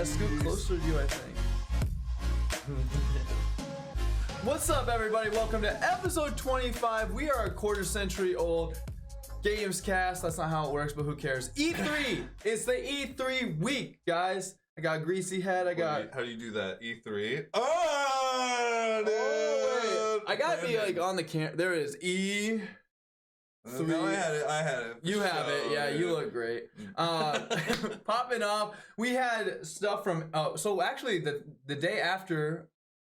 gotta scoot closer to you, I think. What's up, everybody? Welcome to episode 25. We are a quarter century old Gamescast. That's not how it works, but who cares? E3! It's the E3 week, guys. I got Greasy Head. I got. How do you do that? E3. Oh, wait. I gotta be like on the camera. There it is. E3. No, I had it. You have it. Yeah, you look great. Popping up. We had stuff from. So actually, the day after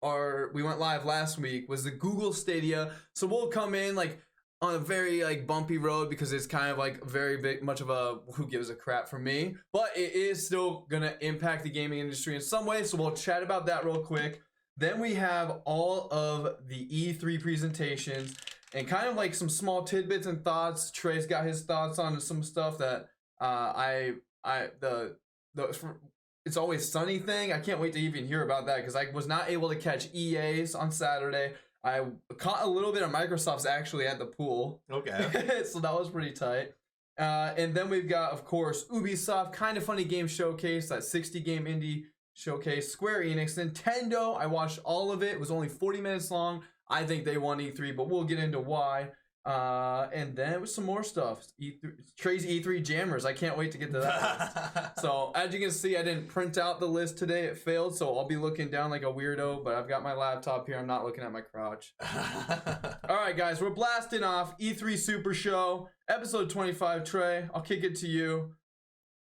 we went live last week was the Google Stadia. So we'll come in like on a very like bumpy road because it's kind of like very big, much of a who gives a crap for me. But it is still gonna impact the gaming industry in some way. So we'll chat about that real quick. Then we have all of the E3 presentations and kind of like some small tidbits and thoughts. Trey's got his thoughts on some stuff that It's Always Sunny thing. I can't wait to even hear about that because I was not able to catch EA's on Saturday. I caught a little bit of Microsoft's actually at the pool. Okay. So that was pretty tight. And then we've got, of course, Ubisoft, Kind of Funny Game Showcase, that 60 game indie showcase, Square Enix, Nintendo. I watched all of it. It was only 40 minutes long. I think they won E3, but we'll get into why. And then with some more stuff. Trey's E3 Jammers. I can't wait to get to that. So as you can see, I didn't print out the list today. It failed, so I'll be looking down like a weirdo, but I've got my laptop here. I'm not looking at my crotch. All right, guys, we're blasting off E3 Super Show, episode 25. Trey, I'll kick it to you.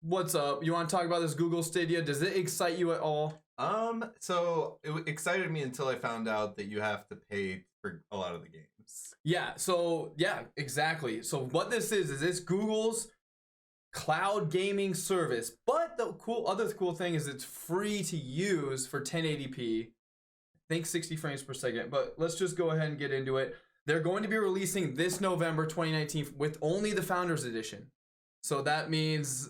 What's up? You want to talk about this Google Stadia? Does it excite you at all? So it excited me until I found out that you have to pay for a lot of the games. Yeah, so yeah, exactly. So what this is it's Google's cloud gaming service. But the other cool thing is it's free to use for 1080p. I think 60 frames per second. But let's just go ahead and get into it. They're going to be releasing this November 2019 with only the Founders Edition. So that means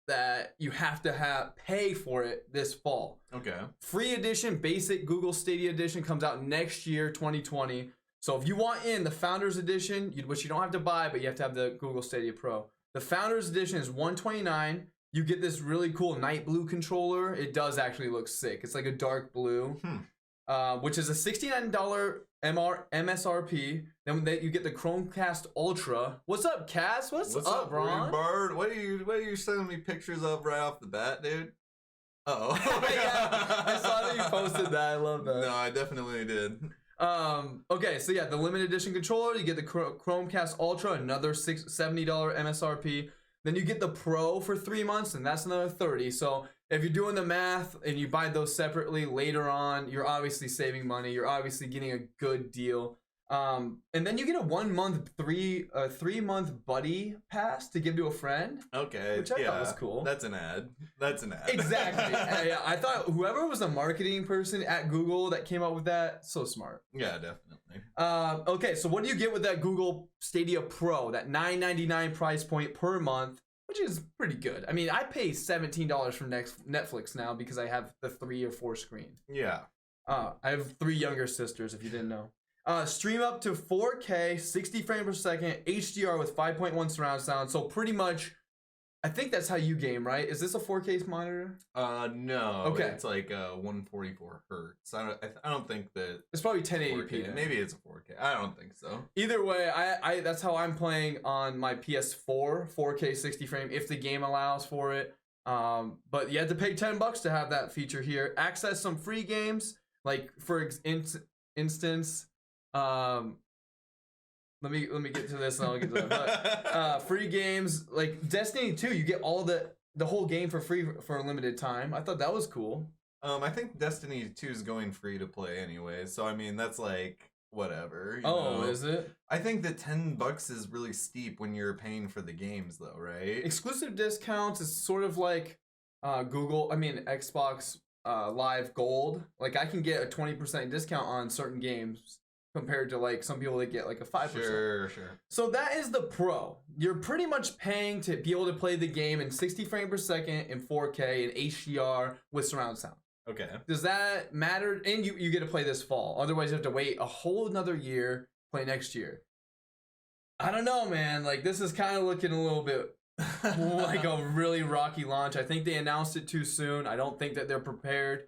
that you have to pay for it this fall. Okay. Free edition, basic Google Stadia edition comes out next year, 2020. So if you want in the Founders Edition, which you don't have to buy, but you have to have the Google Stadia Pro. The Founders Edition is $129. You get this really cool night blue controller. It does actually look sick. It's like a dark blue, which is a $69 MSRP. Then you get the Chromecast Ultra. What's up, Cass? What's up, Ron? Bird? What are you sending me pictures of right off the bat, dude? Uh-oh. Yeah, I saw that you posted that. I love that. No, I definitely did. Okay, so yeah, the limited edition controller, you get the Chromecast Ultra, another $70 MSRP. Then you get the Pro for 3 months, and that's another $30. So if you're doing the math and you buy those separately later on, you're obviously saving money. You're obviously getting a good deal. And then you get a 1 month, 3-month buddy pass to give to a friend. Okay, which I thought was cool. That's an ad. Exactly. Yeah, I thought whoever was the marketing person at Google that came up with that, so smart. Yeah, definitely. Okay, so what do you get with that Google Stadia Pro, that $9.99 price point per month, which is pretty good. I mean, I pay $17 for Netflix now because I have the 3 or 4 screen. Yeah. I have 3 younger sisters, if you didn't know. Stream up to 4K, 60 frames per second, HDR with 5.1 surround sound. So pretty much, I think that's how you game, right? Is this a 4K monitor? No. Okay. It's like 144 hertz. I don't think that it's probably 1080p. 4K. Then. Maybe it's a 4K. I don't think so. Either way, I that's how I'm playing on my PS4, 4K 60 frame if the game allows for it. But you have to pay $10 to have that feature here. Access some free games, like for instance. Let me get to this and I'll get to that. But free games like Destiny 2, you get all the whole game for free for a limited time. I thought that was cool. I think Destiny 2 is going free to play anyway, so I mean that's like whatever. You know? Is it? I think that $10 is really steep when you're paying for the games, though, right? Exclusive discounts is sort of like Xbox Live Gold. Like I can get a 20% discount on certain games compared to like some people that get like a 5%. Sure. So that is the Pro. You're pretty much paying to be able to play the game in 60 frames per second in 4K and HDR with surround sound. Okay. Does that matter? And you get to play this fall. Otherwise you have to wait a whole another year, play next year. I don't know, man. Like this is kind of looking a little bit like a really rocky launch. I think they announced it too soon. I don't think that they're prepared.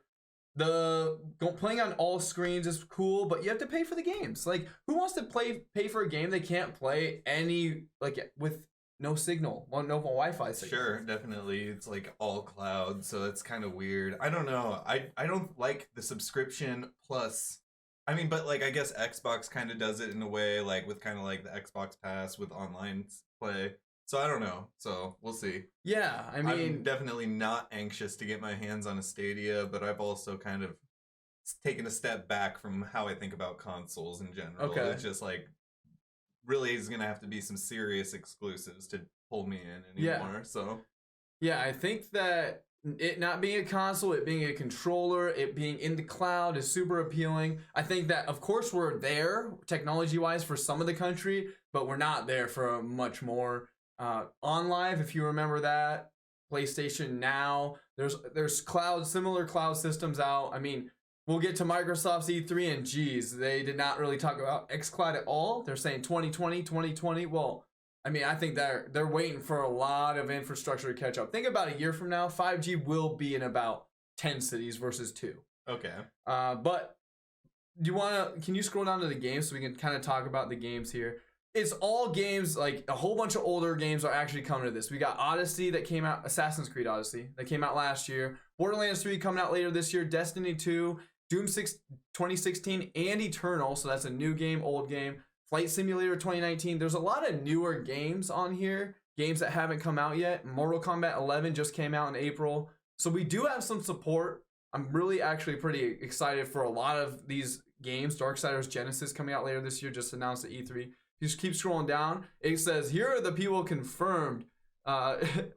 Playing on all screens is cool, but you have to pay for the games. Like, who wants to pay for a game they can't play with no signal, no Wi-Fi signal? Sure, definitely. It's like all cloud, so that's kind of weird. I don't know. I don't like the subscription plus. I mean, but like I guess Xbox kind of does it in a way, like with kind of like the Xbox Pass with online play. So I don't know. So we'll see. Yeah, I mean, I'm definitely not anxious to get my hands on a Stadia, but I've also kind of taken a step back from how I think about consoles in general. Okay. It's just like really is gonna have to be some serious exclusives to pull me in anymore. So yeah, I think that it not being a console, it being a controller, it being in the cloud is super appealing. I think that, of course, we're there technology-wise for some of the country, but we're not there for much more. On Live, if you remember that, PlayStation Now, there's similar cloud systems out. I mean, we'll get to Microsoft's E3 and geez, they did not really talk about xCloud at all. They're saying 2020. Well, I mean, I think they're waiting for a lot of infrastructure to catch up. Think about a year from now, 5G will be in about 10 cities versus 2. Okay. But can you scroll down to the games so we can kind of talk about the games here? It's all games, like a whole bunch of older games are actually coming to this. We got Odyssey that came out, Assassin's Creed Odyssey that came out last year. Borderlands 3 coming out later this year. Destiny 2, Doom 6 2016, and Eternal. So that's a new game, old game. Flight Simulator 2019. There's a lot of newer games on here. Games that haven't come out yet. Mortal Kombat 11 just came out in April. So we do have some support. I'm really actually pretty excited for a lot of these games. Darksiders Genesis coming out later this year, just announced at E3. You just keep scrolling down. It says, here are the people confirmed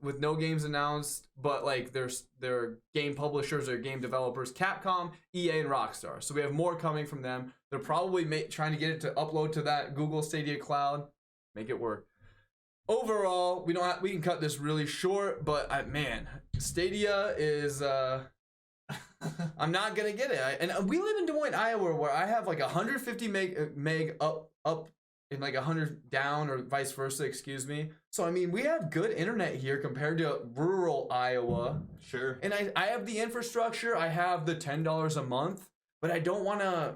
with no games announced, but like their game publishers or game developers, Capcom, EA, and Rockstar. So we have more coming from them. They're probably trying to get it to upload to that Google Stadia cloud, make it work. Overall, we can cut this really short, but man, Stadia is I'm not gonna get it. And we live in Des Moines, Iowa, where I have like 150 meg up and like 100 down, or vice versa, excuse me. So I mean, we have good internet here compared to rural Iowa. Sure. And I have the infrastructure. I have the $10 a month, but I don't want to.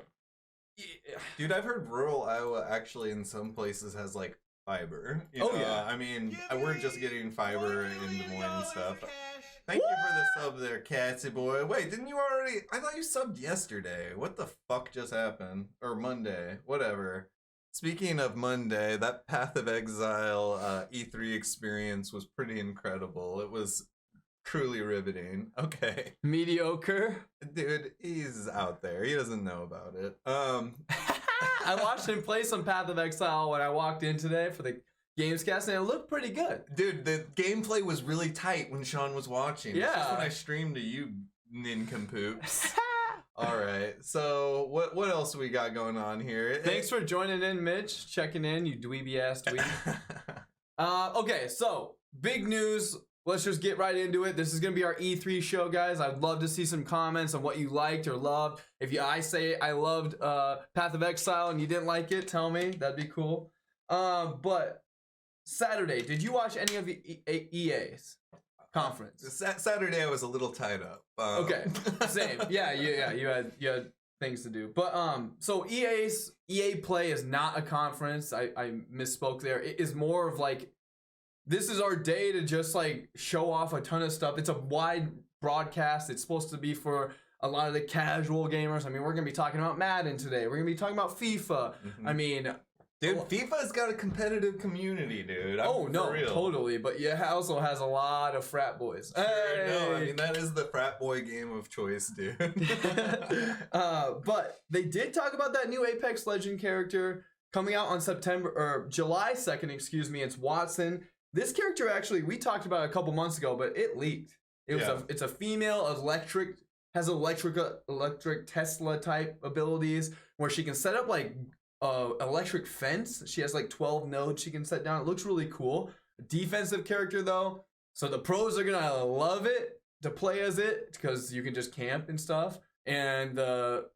Dude, I've heard rural Iowa actually in some places has like fiber. Yeah. I mean, we're just getting fiber in Des Moines and stuff. Thank you for the sub there, Catsy boy. Wait, didn't you already? I thought you subbed yesterday. What the fuck just happened? Or Monday, whatever. Speaking of Monday, that Path of Exile E3 experience was pretty incredible. It was truly riveting. Okay. Mediocre. Dude, he's out there. He doesn't know about it. I watched him play some Path of Exile when I walked in today for the Gamescast, and it looked pretty good. Dude, the gameplay was really tight when Sean was watching. Yeah. It's just when I streamed to you nincompoops. All right, so what else we got going on here? Thanks for joining in, Mitch. Checking in, you dweeby ass dweeb. Okay, so big news. Let's just get right into it. This is gonna be our E3 show, guys. I'd love to see some comments on what you liked or loved. If I say I loved Path of Exile and you didn't like it, tell me. That'd be cool. But Saturday, did you watch any of the EA's conference? Saturday I was a little tied up. Okay, same. Yeah. You had things to do. But so EA Play is not a conference. I misspoke there. It is more of like, this is our day to just like show off a ton of stuff. It's a wide broadcast. It's supposed to be for a lot of the casual gamers. I mean, we're gonna be talking about Madden today. We're gonna be talking about FIFA. Mm-hmm. I mean, dude, FIFA's got a competitive community, dude. Totally. But yeah, it also has a lot of frat boys. Sure, hey! no, I mean, that is the frat boy game of choice, dude. But they did talk about that new Apex Legend character coming out on July 2nd, excuse me. It's Watson. This character actually, we talked about it a couple months ago, but it leaked. It's a female has electric Tesla type abilities where she can set up like electric fence. She has like 12 nodes she can set down. It looks really cool. Defensive character though, so the pros are gonna love it to play as it because you can just camp and stuff, and the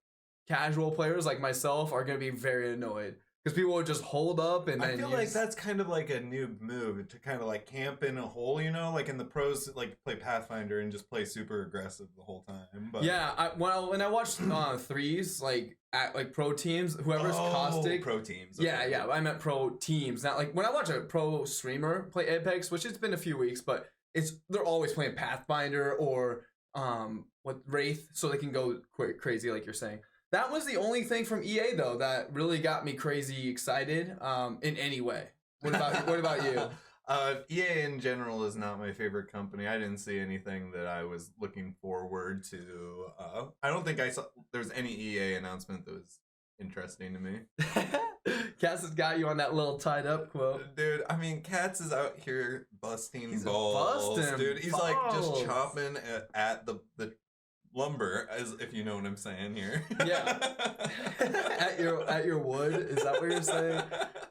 casual players like myself are gonna be very annoyed because people would just hold up and then I feel like that's kind of like a noob move to kind of like camp in a hole, you know, like in the pros, like play Pathfinder and just play super aggressive the whole time. But yeah, when I watched threes, like at like pro teams, whoever's caustic. Pro teams. Okay. Yeah, I meant pro teams. Not like when I watch a pro streamer play Apex, which it's been a few weeks, but they're always playing Pathfinder or what Wraith, so they can go crazy like you're saying. That was the only thing from EA though that really got me crazy excited in any way. What about you? EA in general is not my favorite company. I didn't see anything that I was looking forward to. I don't think I saw there's any EA announcement that was interesting to me. Cass has got you on that little tied up quote. Dude, I mean, Katz is out here busting balls. Dude, he's like just chopping at the lumber, as if you know what I'm saying here. Yeah. at your wood, is that what you're saying?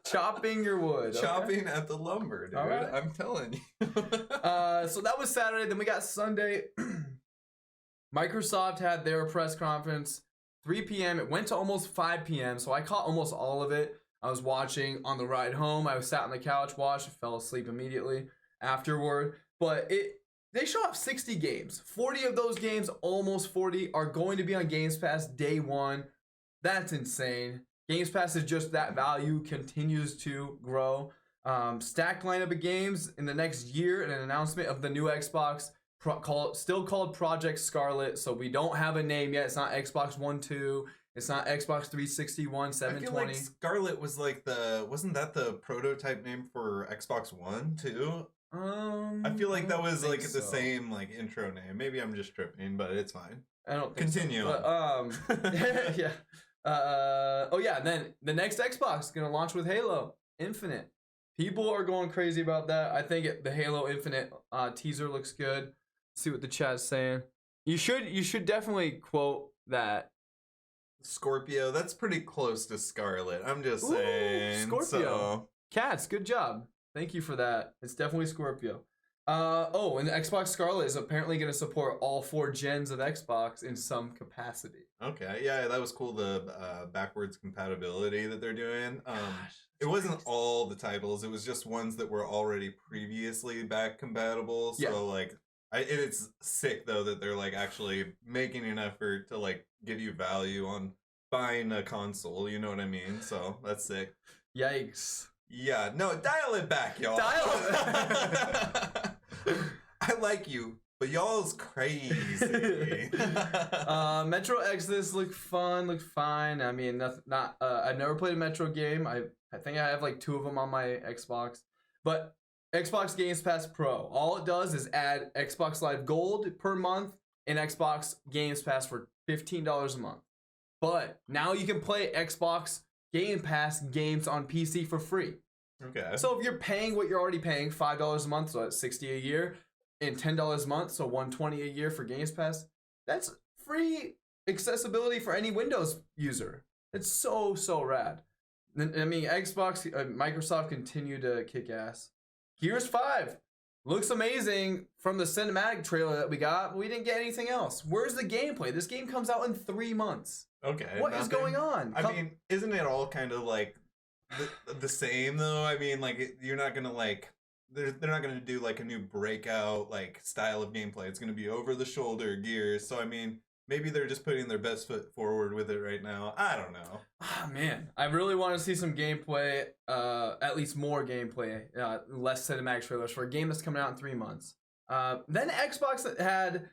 Chopping your wood. Chopping at the lumber, dude. Right. I'm telling you. So that was Saturday. Then we got Sunday. Microsoft had their press conference, 3 p.m. It went to almost 5 p.m. So I caught almost all of it. I was watching on the ride home. I was sat on the couch, watched, fell asleep immediately afterward. But they show off 60 games. 40 of those games, almost 40, are going to be on Games Pass day one. That's insane. Games Pass is just that value, continues to grow. Stacked lineup of games in the next year, and an announcement of the new Xbox, still called Project Scarlet. So we don't have a name yet. It's not Xbox One 2. It's not Xbox 360 One 720. I feel like Scarlet was like wasn't that the prototype name for Xbox One too? I feel like that was like the same like intro name. Maybe I'm just tripping, but it's fine. I don't continue. So. But, yeah. Oh yeah. And then the next Xbox is gonna launch with Halo Infinite. People are going crazy about that. I think the Halo Infinite teaser looks good. Let's see what the chat's saying. You should definitely quote that. Scorpio. That's pretty close to Scarlet. I'm just saying. Scorpio. So. Cats. Good job. Thank you for that. It's definitely Scorpio. And the Xbox Scarlet is apparently going to support all 4 gens of Xbox in some capacity. Okay, yeah, that was cool. The backwards compatibility that they're doing. It wasn't all the titles. It was just ones that were already previously back compatible. So like, it's sick though that they're like actually making an effort to like give you value on buying a console. You know what I mean? So that's sick. Yikes. Yeah, no, dial it back, y'all. Dial it. I like you, but y'all's crazy. Metro Exodus looked fun, looked fine. I mean, I've never played a Metro game. I think I have like 2 of them on my Xbox. But Xbox Games Pass Pro, all it does is add Xbox Live Gold per month and Xbox Games Pass for $15 a month. But now you can play Xbox Game Pass games on PC for free. Okay. So if you're paying what you're already paying, $5 a month, so that's $60 a year, and $10 a month, so $120 a year for Games Pass, that's free accessibility for any Windows user. It's so rad. I mean, Microsoft continue to kick ass. Gears 5 looks amazing from the cinematic trailer that we got, but we didn't get anything else. Where's the gameplay? This game comes out in 3 months. Okay. What is going on? I mean, isn't it all kind of like the same though? I mean, like you're not gonna like they're not gonna do like a new breakout like style of gameplay. It's gonna be over the shoulder Gears. So I mean, maybe they're just putting their best foot forward with it right now. I don't know. Ah, man, I really want to see some gameplay. At least more gameplay. Less cinematic trailers for a game that's coming out in 3 months. Then Xbox had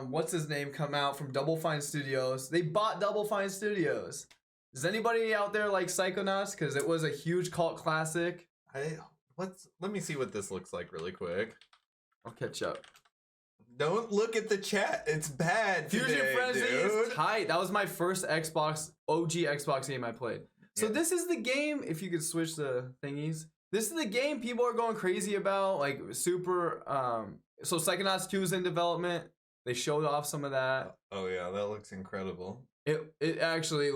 what's his name come out from Double Fine Studios. They bought Double Fine Studios. Does anybody out there like Psychonauts? Because it was a huge cult classic. Let me see what this looks like really quick. I'll catch up. Don't look at the chat. It's bad Fusion today, Frenzy is dude. tight. That was my first OG Xbox game I played. So this is the game, if you could switch the thingies. This is the game people are going crazy about, like super so Psychonauts 2 is in development. They showed off some of that. Oh yeah, that looks incredible. It actually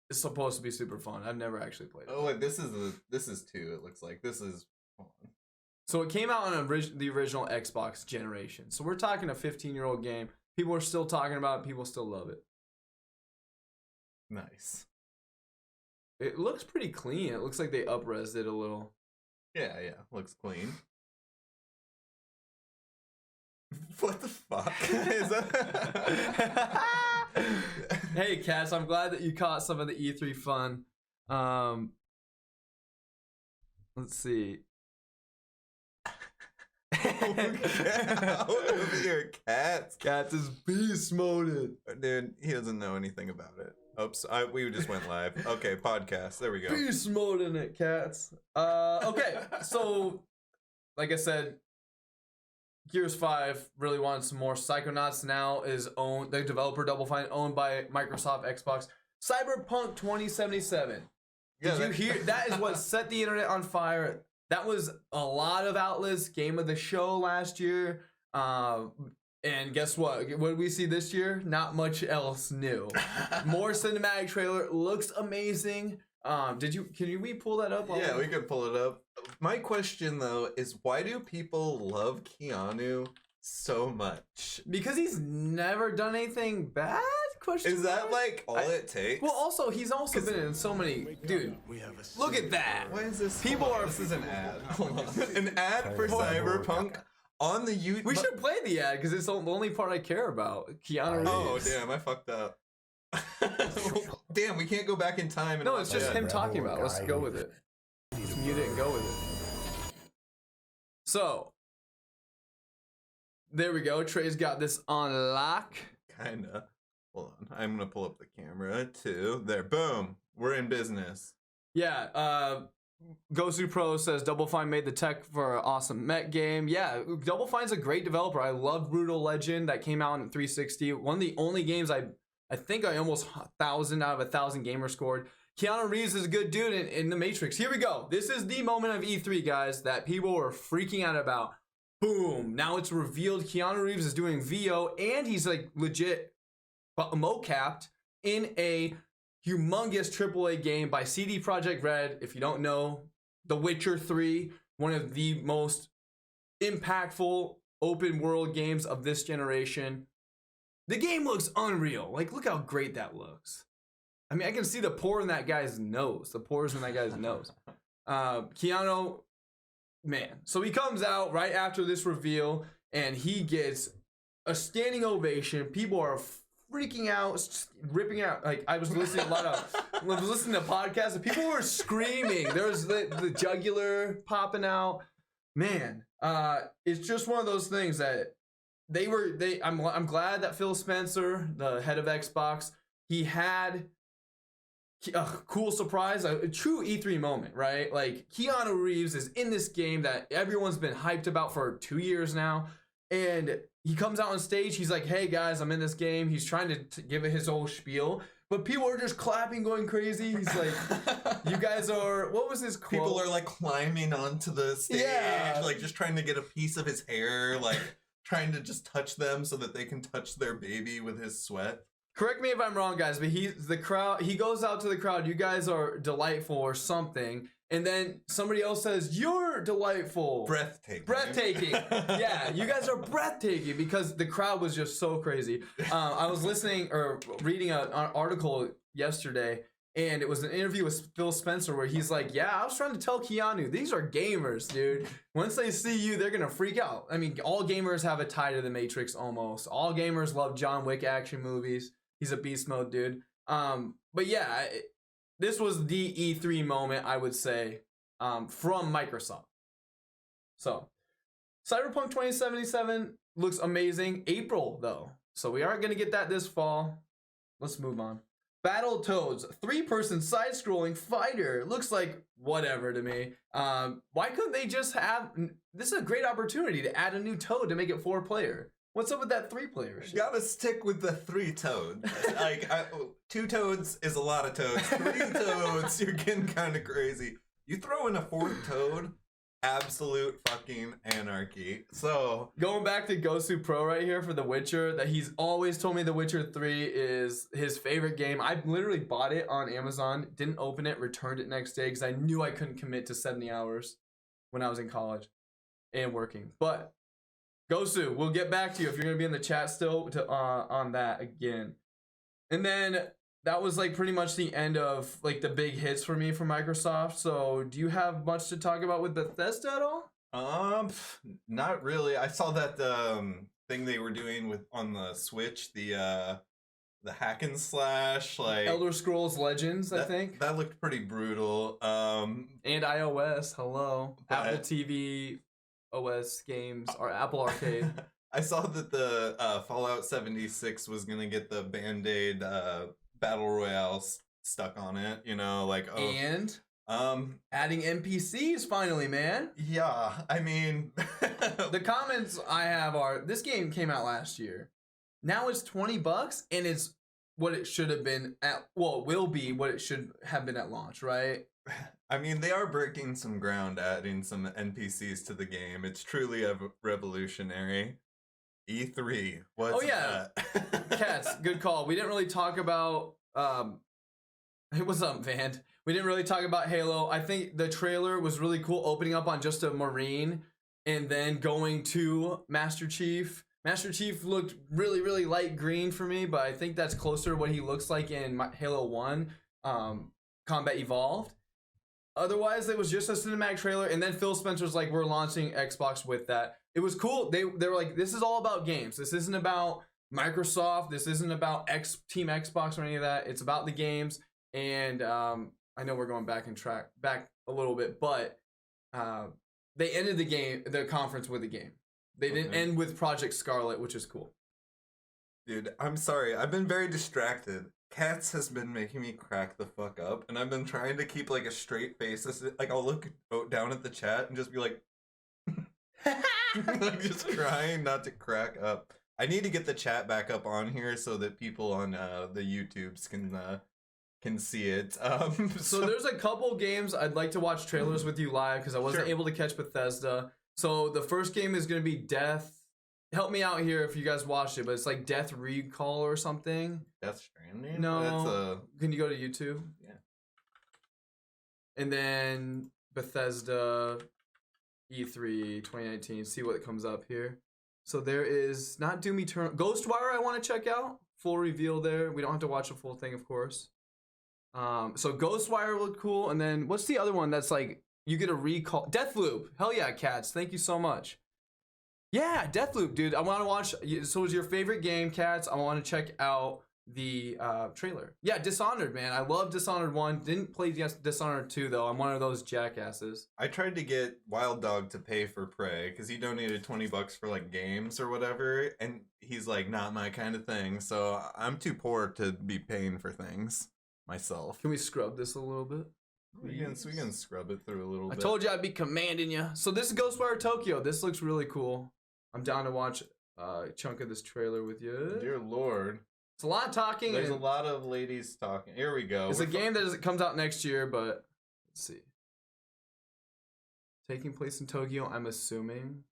is supposed to be super fun. I've never actually played it. Oh wait, this is 2. It looks like this is hold on. So it came out on the original Xbox generation. So we're talking a 15-year-old game. People are still talking about it. People still love it. Nice. It looks pretty clean. It looks like they up-resed it a little. Yeah, looks clean. What the fuck? Is that... Hey, Cass, I'm glad that you caught some of the E3 fun. Let's see. Out of your cats. Cats is beast moded. Dude, he doesn't know anything about it. Oops, we just went live. Okay, podcast. There we go. Beast mode in it, Cats. Okay, so like I said, Gears 5 really wanted some more. Psychonauts now is owned, the developer Double Fine, owned by Microsoft Xbox. Cyberpunk 2077. Did you hear? That is what set the internet on fire. That was a lot of outlets. Game of the show last year. And guess what? What did we see this year? Not much else new. More cinematic trailer. Looks amazing. Can we pull that up? Yeah, we could pull it up. My question though is, why do people love Keanu so much? Because he's never done anything bad? Is that like all it takes? Well, also he's also been in so many. Dude, look at that. Why is this? People are. This is an ad. Hold on. An ad for Cyberpunk on the YouTube. We should play the ad because it's the only part I care about. Keanu Reeves. Oh damn, I fucked up. Damn, we can't go back in time. And no, it's just him talking about it. Let's go with it. You didn't go with it. So, there we go. Trey's got this on lock. Kinda. Hold on. I'm gonna pull up the camera too. There. Boom. We're in business. Yeah. Gosu Pro says Double Fine made the tech for an awesome mech game. Yeah, Double Fine's a great developer. I love Brutal Legend that came out in 360. One of the only games I think I almost 1,000 out of 1,000 gamers scored. Keanu Reeves is a good dude in The Matrix. Here we go. This is the moment of E3, guys, that people were freaking out about. Boom. Now it's revealed Keanu Reeves is doing VO, and he's like legit mocapped in a humongous AAA game by CD Projekt Red. If you don't know, The Witcher 3, one of the most impactful open world games of this generation. The game looks unreal. Like, look how great that looks. I mean, I can see the pore in that guy's nose. The pores in that guy's nose. Keanu, man. So he comes out right after this reveal, and he gets a standing ovation. People are freaking out, ripping out. Like, I was listening to I was listening to podcasts, and people were screaming. There was the jugular popping out. Man, it's just one of those things that I'm glad that Phil Spencer, the head of Xbox, he had a cool surprise, a true E3 moment, right? Like, Keanu Reeves is in this game that everyone's been hyped about for 2 years now, and he comes out on stage, he's like, hey guys, I'm in this game. He's trying to give it his whole spiel, but people are just clapping, going crazy. He's like, you guys are, what was his quote? People are like climbing onto the stage, like just trying to get a piece of his hair, like trying to just touch them so that they can touch their baby with his sweat. Correct me if I'm wrong, guys, but he goes out to the crowd, you guys are delightful or something, and then somebody else says, you're delightful. Breathtaking. Yeah, you guys are breathtaking, because the crowd was just so crazy. I was listening or reading an article yesterday, and it was an interview with Phil Spencer where he's like, yeah, I was trying to tell Keanu, these are gamers, dude. Once they see you, they're going to freak out. I mean, all gamers have a tie to the Matrix almost. All gamers love John Wick action movies. He's a beast mode dude. But yeah, this was the E3 moment, I would say, from Microsoft. So, Cyberpunk 2077 looks amazing. April, though. So we aren't going to get that this fall. Let's move on. Battletoads, 3-person side-scrolling fighter. Looks like whatever to me. Why couldn't they just have... This is a great opportunity to add a new Toad to make it 4-player. What's up with that 3-player shit? You gotta stick with the 3 toads. Like, 2 toads is a lot of toads. 3 toads, you're getting kind of crazy. You throw in a 4th toad, absolute fucking anarchy. So, going back to Gosu Pro right here for The Witcher, that he's always told me The Witcher 3 is his favorite game. I literally bought it on Amazon, didn't open it, returned it next day because I knew I couldn't commit to 70 hours when I was in college and working. But Gosu, we'll get back to you if you're going to be in the chat still on that again. And then that was like pretty much the end of like the big hits for me from Microsoft. So do you have much to talk about with Bethesda at all? Not really. I saw that thing they were doing with on the Switch, the hack and slash, like Elder Scrolls Legends, I that, think. that looked pretty brutal. And iOS, hello. Apple TV, OS games, or Apple Arcade. I saw that the Fallout 76 was gonna get the Band-Aid Battle Royale stuck on it, you know, like and adding NPCs finally, man. Yeah, I mean the comments I have are this game came out last year. Now it's $20 and it's what it should have been at, well, will be what it should have been at launch, right? I mean, they are breaking some ground adding some NPCs to the game. It's truly revolutionary. E3. What's that? Cats, good call. We didn't really talk about what's up, Van? We didn't really talk about Halo. I think the trailer was really cool, opening up on just a Marine and then going to Master Chief. Master Chief looked really, really light green for me, but I think that's closer to what he looks like in Halo 1 Combat Evolved. Otherwise, it was just a cinematic trailer, and then Phil Spencer's like, we're launching Xbox with that. It was cool. They were like, this is all about games. This isn't about Microsoft. This isn't about Team Xbox or any of that. It's about the games. And I know we're going back a little bit, but they ended the conference with a game. They didn't end with Project Scarlet, which is cool. Dude, I'm sorry. I've been very distracted. Cats has been making me crack the fuck up, and I've been trying to keep like a straight face. Like I'll look down at the chat and just be like, like just trying not to crack up. I need to get the chat back up on here so that people on the YouTubes can see it. So there's a couple games I'd like to watch trailers with you live because I wasn't able to catch Bethesda. So the first game is going to be Death. Help me out here if you guys watched it, but it's like Death Recall or something. Death Stranding? No. Can you go to YouTube? Yeah. And then Bethesda E3 2019. See what comes up here. So there is not Doom Eternal. Ghostwire I want to check out. Full reveal there. We don't have to watch the full thing, of course. So Ghostwire looked cool. And then what's the other one that's like you get a recall? Deathloop. Hell yeah, Cats. Thank you so much. Yeah, Deathloop, dude. I want to watch. So is your favorite game, Cats? I want to check out the trailer. Yeah, Dishonored, man. I love Dishonored 1. Didn't play Dishonored 2, though. I'm one of those jackasses. I tried to get Wild Dog to pay for Prey because he donated $20 for like games or whatever, and he's like, not my kind of thing. So I'm too poor to be paying for things myself. Can we scrub this a little bit? We can scrub it through a little bit. I told you I'd be commanding you. So this is Ghostwire Tokyo. This looks really cool. I'm down to watch a chunk of this trailer with you. Dear Lord. It's a lot of talking. There's a lot of ladies talking. Here we go. It's a game that comes out next year, but let's see. Taking place in Tokyo, I'm assuming.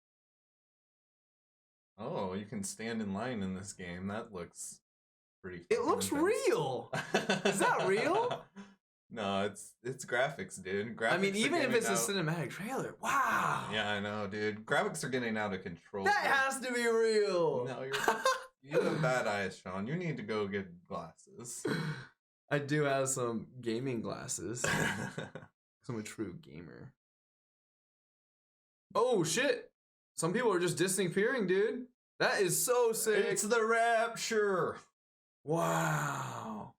Oh, you can stand in line in this game. That looks pretty It looks real. Is that real? No, it's graphics, dude. Graphics, I mean, even if it's a cinematic trailer, wow. Yeah, I know, dude. Graphics are getting out of control. That has to be real. No, you have bad eyes, Sean. You need to go get glasses. I do have some gaming glasses. I'm a true gamer. Oh shit! Some people are just disappearing, dude. That is so sick. It's the rapture. Wow.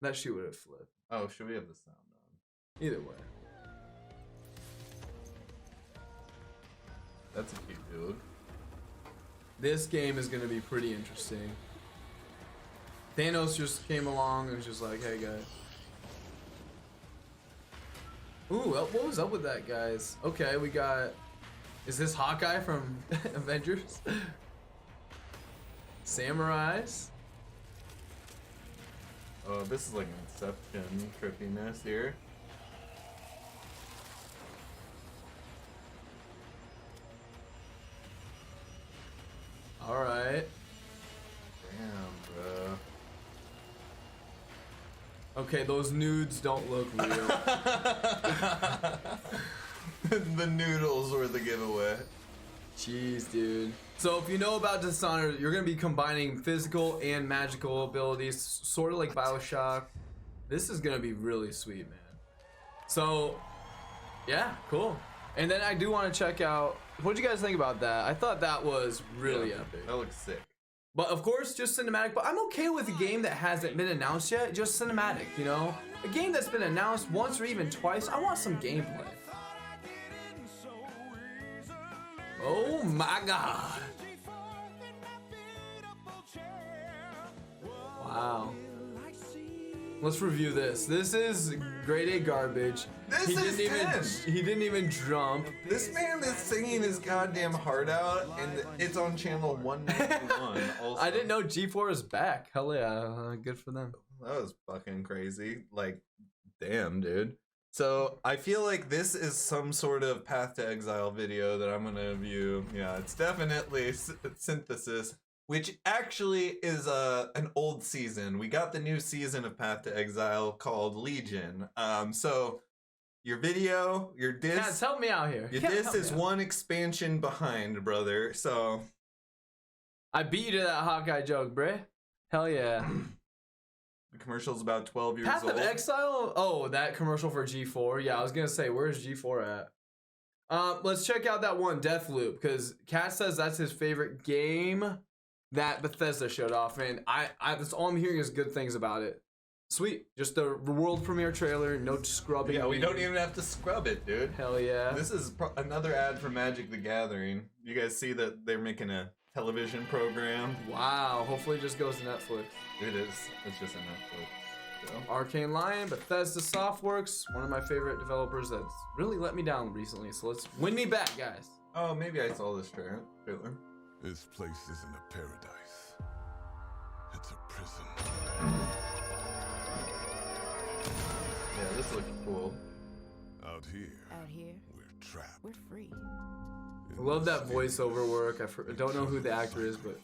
That shit would have flipped. Oh, should we have the sound on? Either way. That's a cute dude. This game is going to be pretty interesting. Thanos just came along and was just like, hey guys. Ooh, what was up with that, guys? Okay, we got... Is this Hawkeye from Avengers? Samurais? Oh, this is like an Inception trippiness here. Alright. Damn, bro. Okay, those nudes don't look real. The noodles were the giveaway. Jeez, dude. So if you know about Dishonored, you're gonna be combining physical and magical abilities, sort of like Bioshock. This is gonna be really sweet, man. So, yeah, cool. And then I do want to check out. What do you guys think about that? I thought that was really epic. That looks sick. But of course, just cinematic. But I'm okay with a game that hasn't been announced yet, just cinematic. You know, a game that's been announced once or even twice. I want some gameplay. Oh my god. Wow. Let's review this. This is grade A garbage. This is 10. He didn't even jump. This man is singing his goddamn heart out, and it's on channel 191 also. I didn't know G4 is back. Hell yeah, good for them. That was fucking crazy. Like, damn, dude. So I feel like this is some sort of Path to Exile video that I'm gonna view. Yeah, it's definitely synthesis, which actually is an old season. We got the new season of Path to Exile called Legion. So your video, your disc. Guys, help me out here. Your disc is one expansion behind, brother. So I beat you to that Hawkeye joke, bruh. Hell yeah. the commercial's about 12 years Path old. of Exile? Oh, that commercial for G4. Yeah, I was gonna say, where's G4 at? Let's check out that one, Deathloop, because Kat says that's his favorite game that Bethesda showed off, and I that's all I'm hearing is good things about it. Sweet, just the world premiere trailer, no scrubbing. Yeah, we don't even have to scrub it, dude. Hell yeah. This is another ad for Magic the Gathering. You guys see that they're making a television program? Wow, hopefully it just goes to Netflix. It is. It's just a Netflix. So. Arcane Lion, Bethesda Softworks, one of my favorite developers that's really let me down recently, so let's win me back, guys. Oh, maybe I saw this trailer. This place isn't a paradise. It's a prison. Yeah, this looks cool. Out here, we're trapped. We're free. I love that voiceover work. I don't know who the actor is, but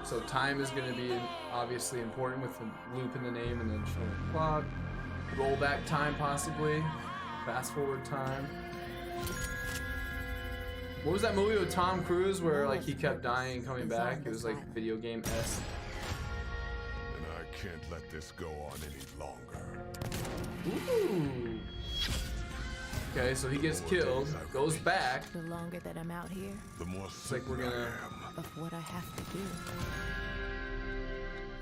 so time is going to be obviously important with the loop in the name and then showing the clock. Roll back time possibly. Fast forward time. What was that movie with Tom Cruise where like he kept dying and coming back? It was like video game-esque. And I can't let this go on any longer. Ooh. Okay, so he gets killed, goes back. The longer that I'm out here, The more It's like we're certain gonna. I am. of what I have to do.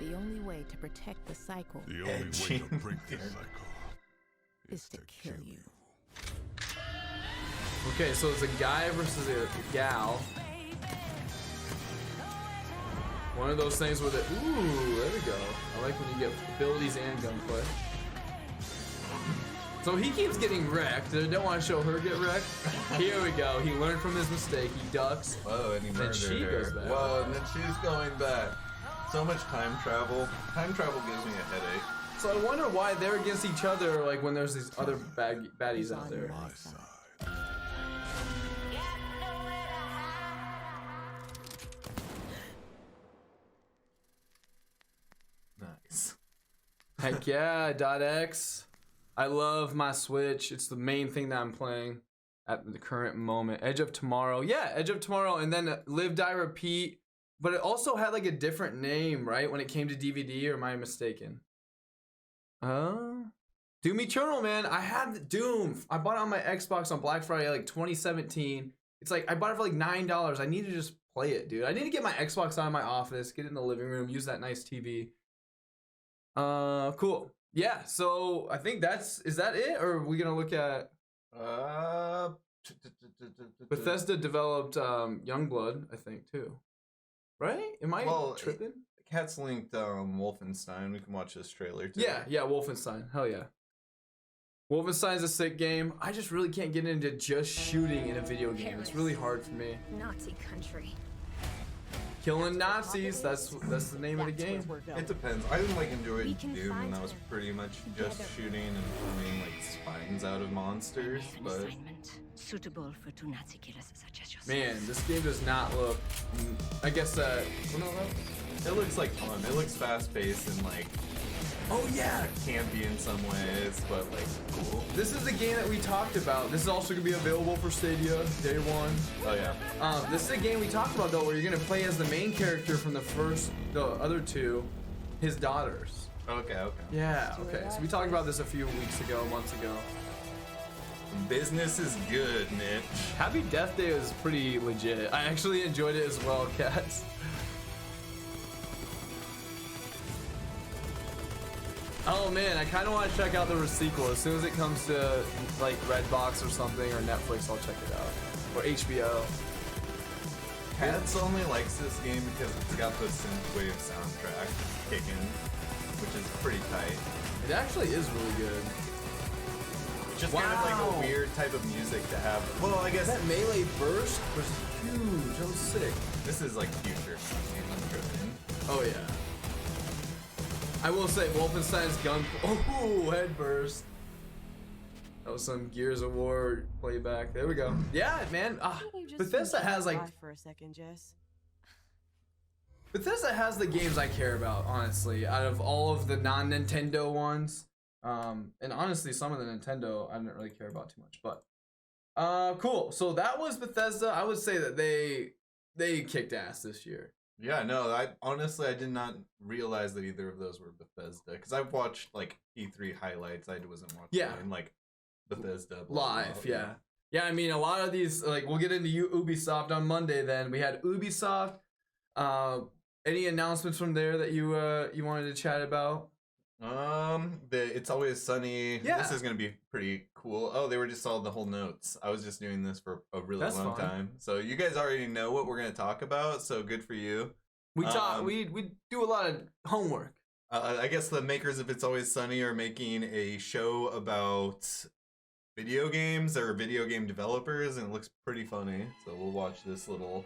The only way to protect the cycle The only way to break this cycle is to kill you. Okay, so it's a guy versus a gal. One of those things where the ooh, there we go. I like when you get abilities and gunplay. So he keeps getting wrecked. I don't want to show her get wrecked. Here we go. He learned from his mistake. He ducks. Whoa, and he Then murdered she her. goes back. Whoa, and then she's going back. So much time travel. Time travel gives me a headache. So I wonder why they're against each other, like when there's these other baddies out there. My side. Nice. Heck yeah, .x. I love my Switch. It's the main thing that I'm playing at the current moment. Edge of Tomorrow. Yeah, Edge of Tomorrow, and then Live, Die, Repeat. But it also had like a different name, right? When it came to DVD, or am I mistaken? Doom Eternal, man. I had Doom. I bought it on my Xbox on Black Friday, like 2017. It's like, I bought it for like $9. I need to just play it, dude. I need to get my Xbox out of my office, get it in the living room, use that nice TV. Cool. Yeah, so I think is that it? Or are we gonna look at Bethesda developed Youngblood, I think, too. Right? Am I tripping? Cat's linked Wolfenstein. We can watch this trailer too. Yeah, Wolfenstein. Hell yeah. Wolfenstein's a sick game. I just really can't get into just shooting in a video game. It's really hard for me. Nazi country. Killing Nazis, that's the name of the game. It depends. I didn't enjoy We can Doom, and find that was her pretty much just together. shooting and pulling like spines out of monsters. An But assignment suitable for two Nazi killers such as yourself. Man, this game does not look. I guess it looks like fun. It looks fast paced and like Oh yeah. Campy in some ways, but like cool. This is the game that we talked about. This is also gonna be available for Stadia day one. Oh yeah. This is a game we talked about though, where you're gonna play as the main character from the other two, his daughters. Okay. Yeah. Okay. So we talked about this a few months ago. Business is good, Mitch. Happy Death Day was pretty legit. I actually enjoyed it as well, cats. Oh man, I kind of want to check out the sequel. As soon as it comes to like Redbox or something or Netflix, I'll check it out. Or HBO. Cats only likes this game because it's got the synthwave soundtrack kicking, which is pretty tight. It actually is really good. It's just kind of like a weird type of music to have. Well, I guess That melee burst was huge. That was sick. this is like future driven. Oh yeah. I will say Wolfenstein's gun. Oh, head burst. That was some Gears of War playback. There we go. Yeah, man. Bethesda has like. For a second, Jess. Bethesda has the games I care about, honestly, out of all of the non-Nintendo ones. And honestly, some of the Nintendo I didn't really care about too much, but cool. So that was Bethesda. I would say that they kicked ass this year. Yeah, no, I did not realize that either of those were Bethesda because I've watched like E3 highlights. I wasn't watching like Bethesda Live. Yeah. I mean, a lot of these, like, we'll get into Ubisoft on Monday. Then we had Ubisoft. Any announcements from there that you wanted to chat about? It's Always Sunny. Yeah. This is gonna be pretty cool. Oh, they were just all the whole notes. I was just doing this for a really That's long fun. time. So you guys already know what we're gonna talk about. So good for you. We do a lot of homework. I guess the makers of It's Always Sunny are making a show about video games or video game developers, and it looks pretty funny. So we'll watch this little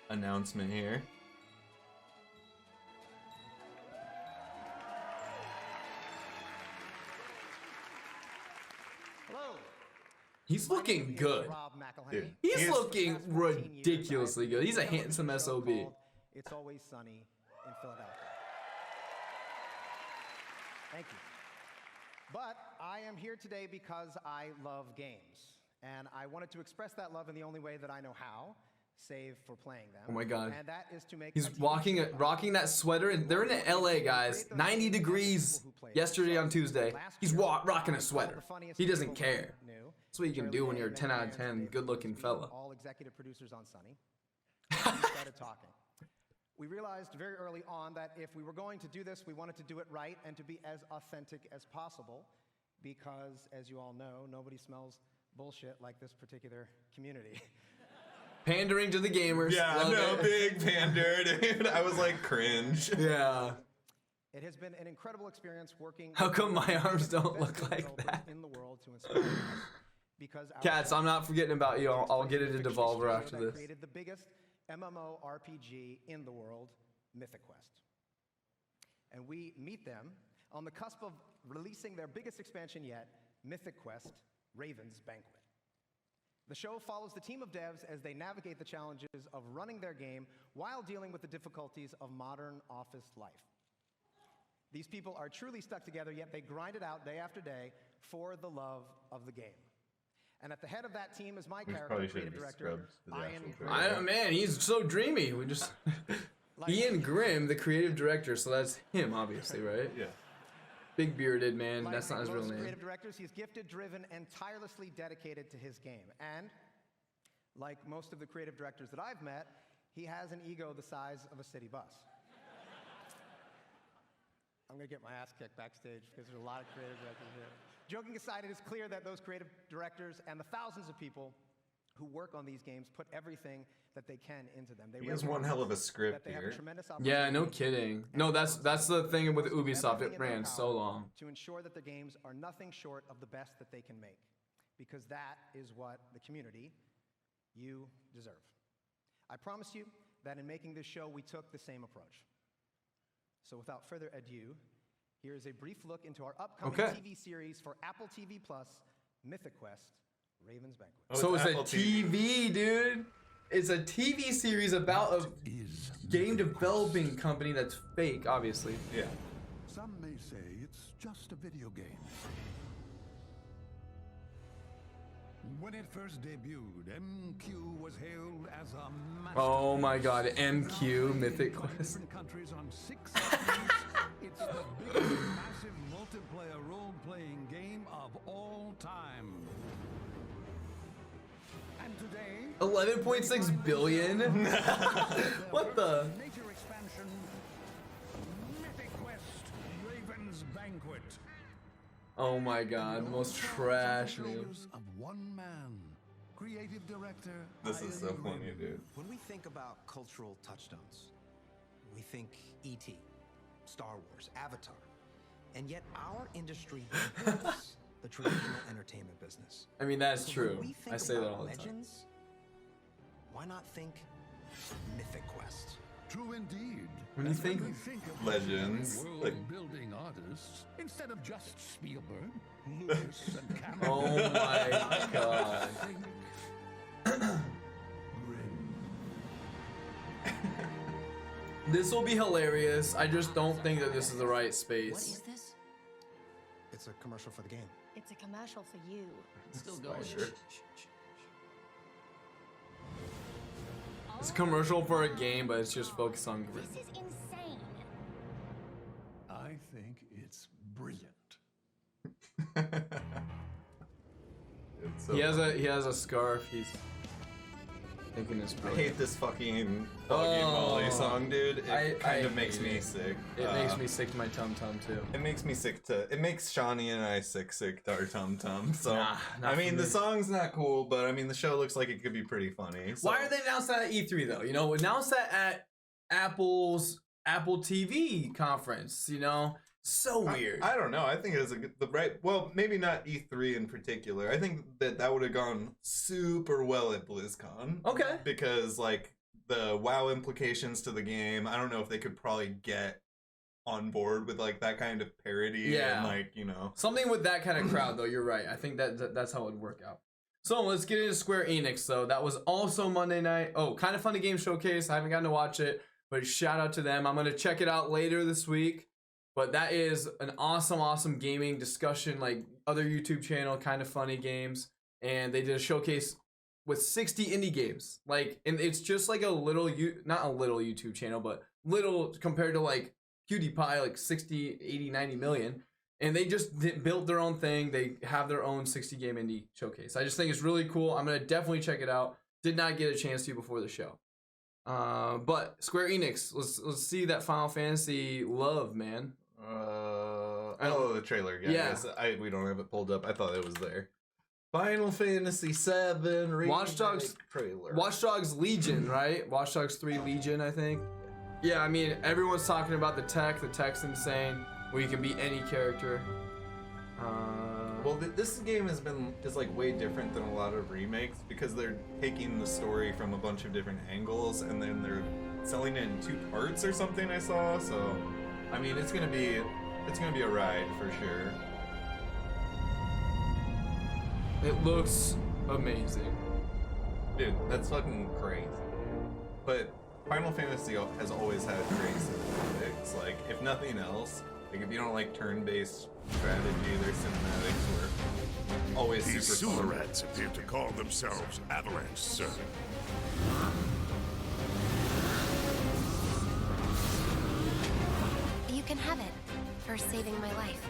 announcement here. He's looking good. Dude, He's looking ridiculously good. He's a handsome SOB. It's Always Sunny in Philadelphia. Thank you. But I am here today because I love games. And I wanted to express that love in the only way that I know how, save for playing them. Oh my god. And that is to make He's a TV show rocking that sweater, and they're in LA, guys. 90 degrees yesterday on Tuesday. He's rocking a sweater. He doesn't care. That's what you can do when you're a 10 out of 10 good-looking fella. All executive producers on Sunny. We started talking. We realized very early on that if we were going to do this, we wanted to do it right and to be as authentic as possible, because, as you all know, nobody smells bullshit like this particular community. Pandering to the gamers. Yeah, Love no, it. big pander, dude. I was like cringe. Yeah. It has been an incredible experience working. How come my with arms the don't best look like developers that? in the world to inspire us, because our Cats, I'm not forgetting about you. I'll get into fictional Devolver studio after that this. created the biggest MMORPG in the world, Mythic Quest. And we meet them on the cusp of releasing their biggest expansion yet, Mythic Quest: Raven's Banquet. The show follows the team of devs as they navigate the challenges of running their game while dealing with the difficulties of modern office life. These people are truly stuck together, yet they grind it out day after day for the love of the game. And at the head of that team is my character, probably creative should've director, scrubbed the Ian actual Grimm. trailer. Man, he's so dreamy. We just Ian Grimm, the creative director, so that's him, obviously, right? Yeah. Big bearded man. Like That's not his real most name. creative directors, he's gifted, driven, and tirelessly dedicated to his game. And like most of the creative directors that I've met, he has an ego the size of a city bus. I'm gonna get my ass kicked backstage because there's a lot of creative directors here. Joking aside, it is clear that those creative directors and the thousands of people who work on these games put everything that they can into them. He has one hell of a script that they have a here. tremendous Yeah, no opportunity kidding. No, that's the thing with Ubisoft. It ran so long. to ensure that their games are nothing short of the best that they can make, because that is what the community, you, deserve. I promise you that in making this show, we took the same approach. So without further ado, here is a brief look into our upcoming Okay. TV series for Apple TV Plus, Mythic Quest: Raven's Banquet. Oh, So it's a Apple TV, dude. It's a TV series about a game developing company that's fake, obviously. Yeah. Some may say it's just a video game. When it first debuted, MQ was hailed as a masterpiece. Oh my god, MQ Mythic Quest. Different countries on 6 continents. It's the biggest massive multiplayer role-playing game of all time. And today, 11.6 billion? What the? major expansion, Mythic Quest Raven's Banquet. Oh my god, the most trash news. Shoulders of one man, creative director. This is so funny, dude. When we think about cultural touchstones, we think E.T., Star Wars, Avatar, and yet our industry hates the traditional entertainment business. I mean, that's So true. when we think I say that about all the time. legends, why not think Mythic Quest? True indeed. When you That's think we think of legends, like- world-building artists instead of just Spielberg, Lucas, and Cameron. Oh my god. This will be hilarious. I just don't think that this is the right What space. is this? It's a commercial for the game. It's a commercial for you. Still going. Sure. It's a commercial for a game, but it's just focused on This Grim. is insane. I think it's brilliant. It's so He funny. has a scarf. He's thinking it's I brilliant. hate this fucking Foggy Oh. Molly song, dude. It I kind of makes hate me it. sick. It makes me sick to my tum tum too. It makes me sick to. It makes Shawnee and I sick to our tum tum. So Nah, not I for mean, the me. song's not cool, but I mean, the show looks like it could be pretty funny. So. Why are they announcing that at E3 though? You know, announce that at Apple's Apple TV conference. You know, so weird. I don't know. I think it was the right. Well, maybe not E3 in particular. I think that would have gone super well at BlizzCon. Okay. Because like the WoW implications to the game, I don't know if they could probably get on board with like that kind of parody. Yeah. And like, you know. Something with that kind of crowd, though. You're right. I think that's how it would work out. So let's get into Square Enix, though. That was also Monday night. Oh, Kind of Funny Game Showcase. I haven't gotten to watch it, but shout out to them. I'm gonna check it out later this week. But that is an awesome gaming discussion, like other YouTube channel, Kind of Funny Games, and they did a showcase with 60 indie games. Like, and it's just like a little, not a little YouTube channel, but little compared to like PewDiePie, like 60, 80, 90 million. And they just built their own thing. They have their own 60 game indie showcase. I just think it's really cool. I'm gonna definitely check it out. Did not get a chance to before the show. But Square Enix, let's see that Final Fantasy love, man. The trailer. Yeah. We don't have it pulled up. I thought it was there. Final Fantasy VII Watch Dogs trailer. Watch Dogs Legion, right? Watch Dogs 3 Legion, I think. Yeah, I mean, everyone's talking about the tech. The tech's insane, where you can be any character. Well, this game is like way different than a lot of remakes because they're taking the story from a bunch of different angles and then they're selling it in 2 parts or something. I saw. So, I mean, it's gonna be a ride for sure. It looks amazing. Dude, that's fucking crazy. But Final Fantasy has always had crazy cinematics. Like, if nothing else, like if you don't like turn-based strategy, their cinematics were always These super sewer fun. rats appear to call themselves Avalanche, sir. You can have it for saving my life.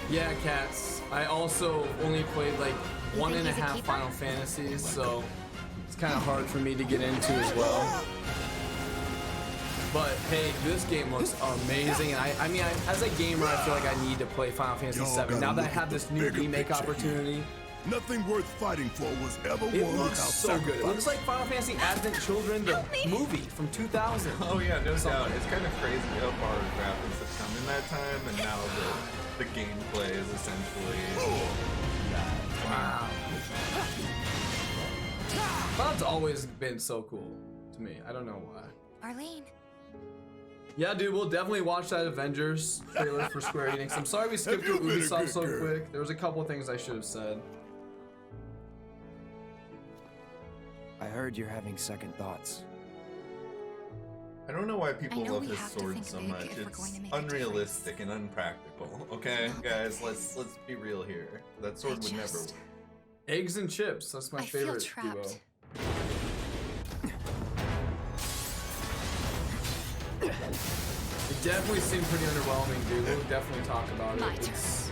Yeah, cats. I also only played like You think 1.5 he's a keeper? Final Fantasies, so it's kind of hard for me to get into as well. But hey, this game looks amazing, and I mean, as a gamer, I feel like I need to play Final Fantasy Y'all VII. Now gotta that I look have at this the new bigger remake picture opportunity, here. Nothing worth fighting for was ever it won looks without so good. It looks sacrifice. like Final Fantasy Advent Children, the movie from 2000. Oh yeah, no doubt. Something. It's kind of crazy how far the graphics have come in that time, and now the gameplay is essentially that. Wow. Cloud's always been so cool to me. I don't know why. Arlene. Yeah, dude, we'll definitely watch that Avengers trailer for Square Enix. I'm sorry we skipped you through been a Ubisoft good so girl? quick. There was a couple things I should have said. I heard you're having second thoughts. I don't know why people know love we his have to sword think so big much. if we're It's going to make a unrealistic and unpractical. Okay, guys, let's be real here. That sword would never work. Eggs and chips. That's my I feel favorite trapped. duo. It definitely seemed pretty underwhelming, dude. We'll definitely talk about it. My It's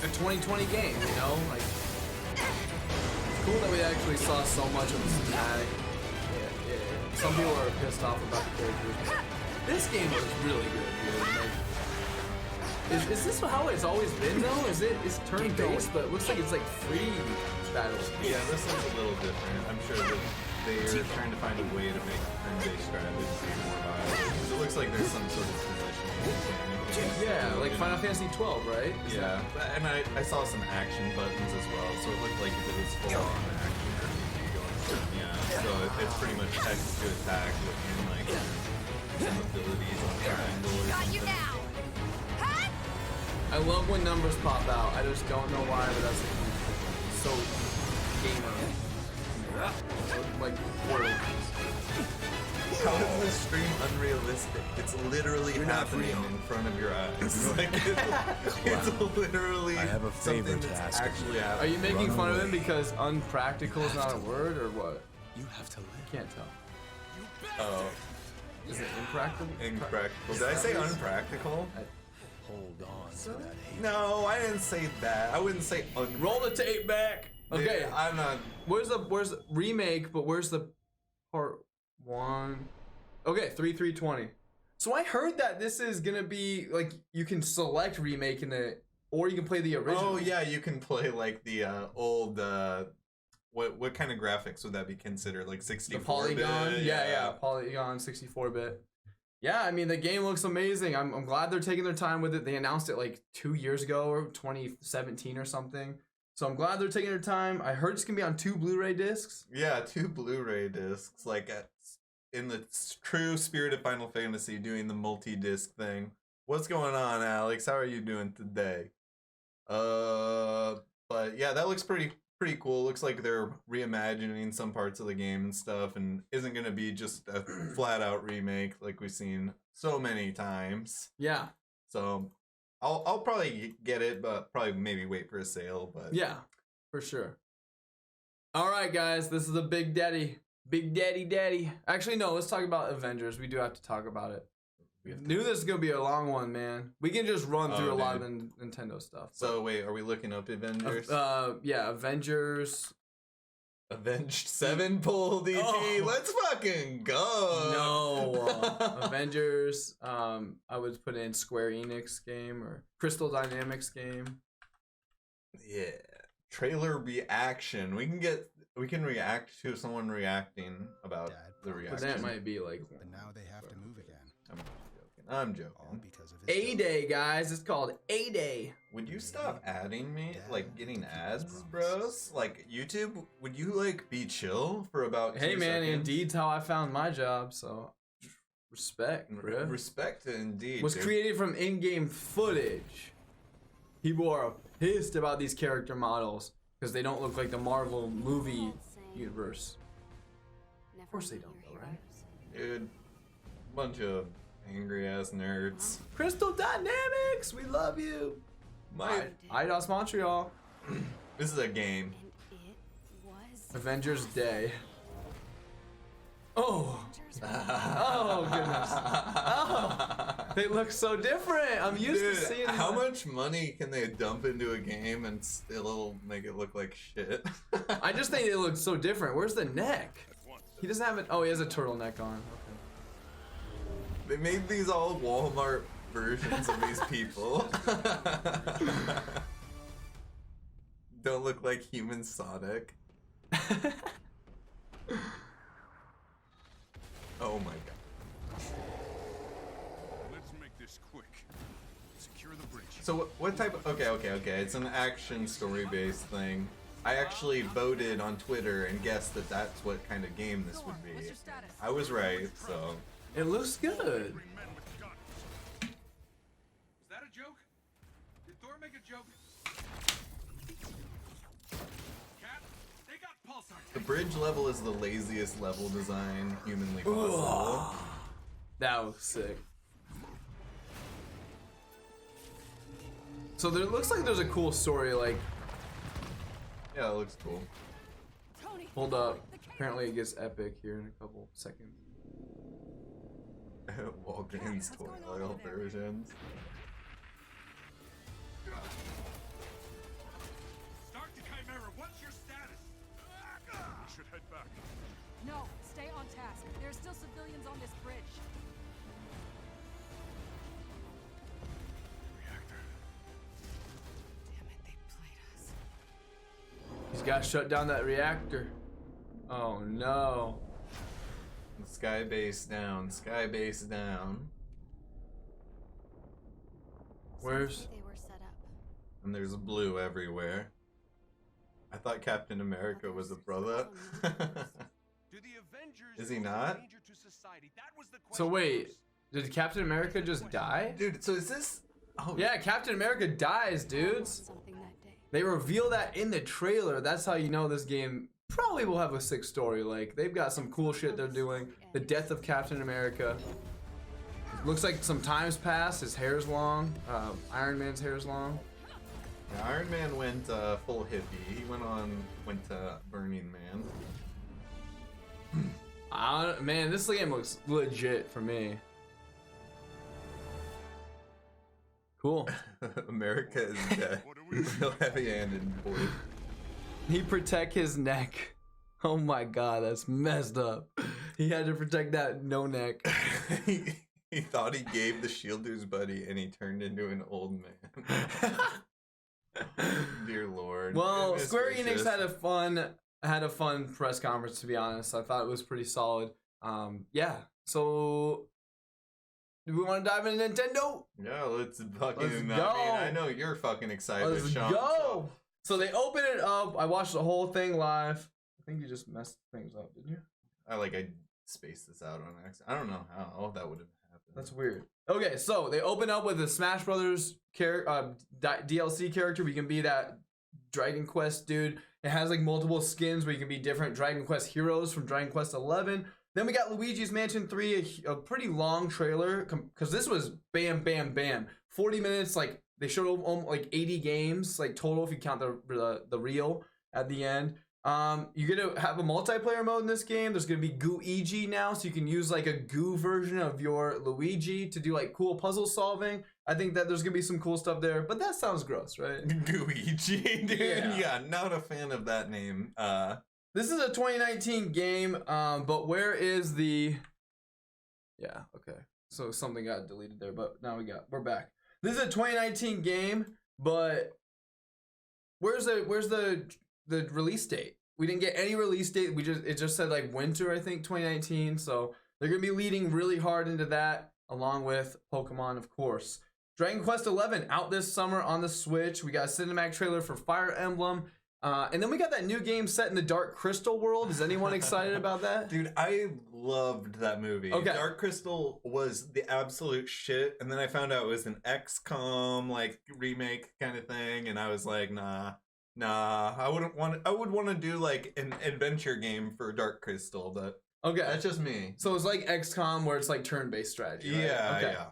a 2020 game, you know? Like, it's cool that we actually saw so much of the cinematic. Yeah. Some people are pissed off about the characters. This game was really good, dude. Like, is this how it's always been though? It's turn-based, but it looks like it's like free battles. Yeah, this one's a little different. I'm sure that they're trying to find a way to make turn-based strategy more viable. 'Cause it looks like there's some sort of positioning. Yeah, like Final Fantasy 12, right? Yeah, and I saw some action buttons as well, so it looked like if it was full-on action or RPG going. Yeah, so it's pretty much text to attack with like some abilities on triangle or something. I love when numbers pop out. I just don't know why, but that's so gamer. Like, horrible. How is this stream unrealistic? It's literally happening in front of your eyes. Like, it's literally I have a favor something to that's ask of actually you. happening. Are you making Run fun of away. him because unpractical is not a word, or what? You have to live. Can't tell. Oh, Is it impractical? impractical. Did I say unpractical? Hold on to that hate. No, I didn't say that. I wouldn't say Roll the tape back. Okay, I'm not. where's the remake? But where's the part 1? Okay, 3/3/20. So I heard that this is gonna be like you can select remake in it, or you can play the original. Oh yeah, you can play like the old. What kind of graphics would that be considered? Like 64 The polygon, bit? yeah, polygon 64-bit. Yeah, I mean the game looks amazing. I'm glad they're taking their time with it. They announced it like 2 years ago or 2017 or something. So I'm glad they're taking their time. I heard it's gonna be on 2 Blu-ray discs. Yeah, 2 Blu-ray discs, like in the true spirit of Final Fantasy, doing the multi-disc thing. What's going on, Alex? How are you doing today? But yeah, that looks pretty cool. Looks like they're reimagining some parts of the game and stuff, and isn't gonna be just a flat-out remake like we've seen so many times. Yeah, So I'll probably get it, but probably maybe wait for a sale. But yeah, for sure. All right, guys, this is the Big Daddy. Actually, no, let's talk about Avengers. We do have to talk about it. Knew this was gonna be a long one, man. We can just run through a lot of the Nintendo stuff. So wait, are we looking up Avengers? Yeah, Avengers. Avenged Sevenfold ET. Oh. Let's fucking go. No, Avengers. I would put in Square Enix game or Crystal Dynamics game. Yeah. Trailer reaction. We can react to someone reacting about Dad, the But reaction. that might be like But now they have to move again. I'm All joking. because of his A-Day, guys. It's called A-Day. Would you stop adding me? Like getting ads, bros? Like YouTube, would you like be chill for about Hey 2 man, seconds? Indeed's how I found my job, so respect, bro. Respect to Indeed. Was dude. created from in-game footage. People are pissed about these character models because they don't look like the Marvel movie universe. Of course they don't, though, right? Dude, bunch of angry ass nerds. Crystal Dynamics, we love you. IDOS Montreal. This is a game. Avengers Day. Oh. Oh goodness. Oh. They look so different. I'm used to Dude, seeing how them. much money can they dump into a game and still make it look like shit? I just think they look so different. Where's the neck? He doesn't have it. Oh, he has a turtleneck on. Okay. They made these all Walmart versions of these people. Don't look like human Sonic. Oh my god. Let's make this quick. Secure the bridge. So what type of... Okay. It's an action story-based thing. I actually voted on Twitter and guessed that that's what kind of game this would be. I was right, so... It looks good. Three men with guns. Is that a joke? Did Thor make a joke? Cat, they got pulsar. The bridge level is the laziest level design humanly possible. That was sick. So there looks like there's a cool story. Like, Yeah, it looks cool. hold up. Apparently it gets epic here in a couple seconds. Walgreens toy oil versions. Start the Chimera. What's your status? We should head back. No, stay on task. There are still civilians on this bridge. Reactor. Damn it, they played us. He's got to shut down that reactor. Oh no. Sky base down. Sky base down. Where's? They were set up. And there's blue everywhere. I thought Captain America was a brother. Do the Avengers Is he pose a not? danger to society? That was the So question wait, first. did Captain America just die? Dude, so is this... Oh, Yeah, Captain America dies, dudes. Something that day. They reveal that in the trailer. That's how you know this game probably will have a sick story. Like, they've got some cool shit they're doing. The death of Captain America. Looks like some time's passed. His hair's long. Iron Man's hair's long. Yeah, Iron Man went full hippie. He went to Burning Man. Man, this game looks legit for me. Cool. America is dead. Real heavy-handed, boy. He protect his neck. Oh my god, that's messed up. He had to protect that no neck. He thought he gave the shield to his buddy, and he turned into an old man. Dear Lord. Well, Goodness Square gracious. Enix had a fun press conference, to be honest. I thought it was pretty solid. Yeah. So, do we want to dive into Nintendo? Yeah, let's fucking. Let's I mean, go. I know you're fucking excited, Let's Sean. go. So they open it up. I watched the whole thing live. I think you just messed things up, didn't you? I spaced this out on accident. I don't know how that would have happened. That's weird. Okay, so they open up with a Smash Brothers DLC character. We can be that Dragon Quest dude. It has like multiple skins where you can be different Dragon Quest heroes from Dragon Quest 11. Then we got Luigi's Mansion 3, a pretty long trailer because this was bam, bam, bam. 40 minutes, like they showed like 80 games, like total if you count the reel at the end. You're gonna have a multiplayer mode in this game. There's gonna be Gooigi now, so you can use like a goo version of your Luigi to do like cool puzzle solving. I think that there's gonna be some cool stuff there, but that sounds gross, right? Gooigi, dude. Yeah, not a fan of that name. This is a 2019 game, but where is the... Yeah, okay. So something got deleted there, but now we're back. This is a 2019 game, but where's the release date? We didn't get any release date. It just said like winter, I think, 2019. So they're gonna be leading really hard into that, along with Pokemon, of course. Dragon Quest 11 out this summer on the Switch. We got a cinematic trailer for Fire Emblem. And then we got that new game set in the Dark Crystal world. Is anyone excited about that? Dude, I loved that movie. Okay. Dark Crystal was the absolute shit, and then I found out it was an XCOM like remake kind of thing, and I was like, nah. I would want to do like an adventure game for Dark Crystal, but Okay. that's just me. So it's like XCOM where it's like turn-based strategy, right? Yeah, Okay. yeah.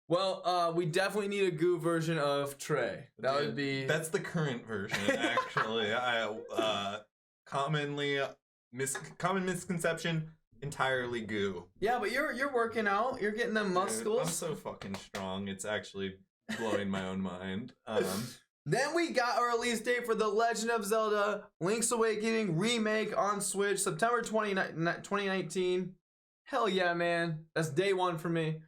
Well, we definitely need a goo version of Trey. That Dude, would be... That's the current version, actually. Common misconception, entirely goo. Yeah, but you're working out. You're getting them Dude, muscles. I'm so fucking strong. It's actually blowing my own mind. Then we got a release date for The Legend of Zelda Link's Awakening remake on Switch, September 2019. Hell yeah, man. That's day one for me.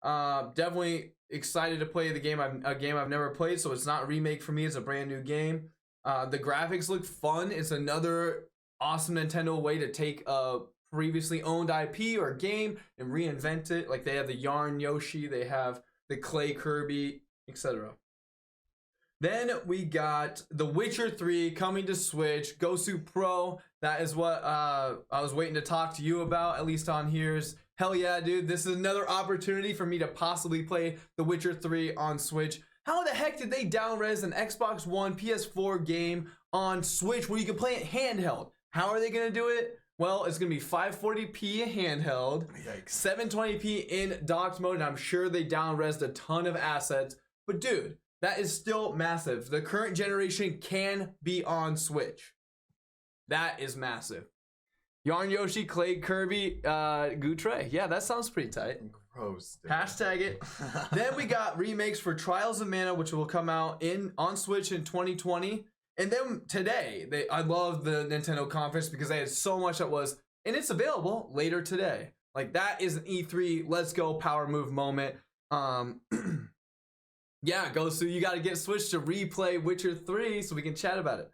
Definitely excited to play the game. A game I've never played, so it's not a remake for me. It's a brand new game. The graphics look fun. It's another awesome Nintendo way to take a previously owned IP or game and reinvent it. Like they have the Yarn Yoshi, they have the Clay Kirby, etc. Then we got The Witcher 3 coming to Switch, Gosu Pro. That is what I was waiting to talk to you about, at least on here's. Hell yeah, dude. This is another opportunity for me to possibly play The Witcher 3 on Switch. How the heck did they downres an Xbox One, PS4 game on Switch where you can play it handheld? How are they going to do it? Well, it's gonna be 540p handheld, Yikes. 720p in docked mode, and I'm sure they down-resed a ton of assets. But dude, that is still massive. The current generation can be on Switch. That is massive. Yarn Yoshi, Clay Kirby, Goutre. Yeah, that sounds pretty tight. Gross. Dude. Hashtag it. Then we got remakes for Trials of Mana, which will come out on Switch in 2020. And then today, I love the Nintendo conference because they had so much that was, and it's available later today. Like that is an E3 let's go power move moment. Yeah, so you got to get Switch to replay Witcher 3 so we can chat about it.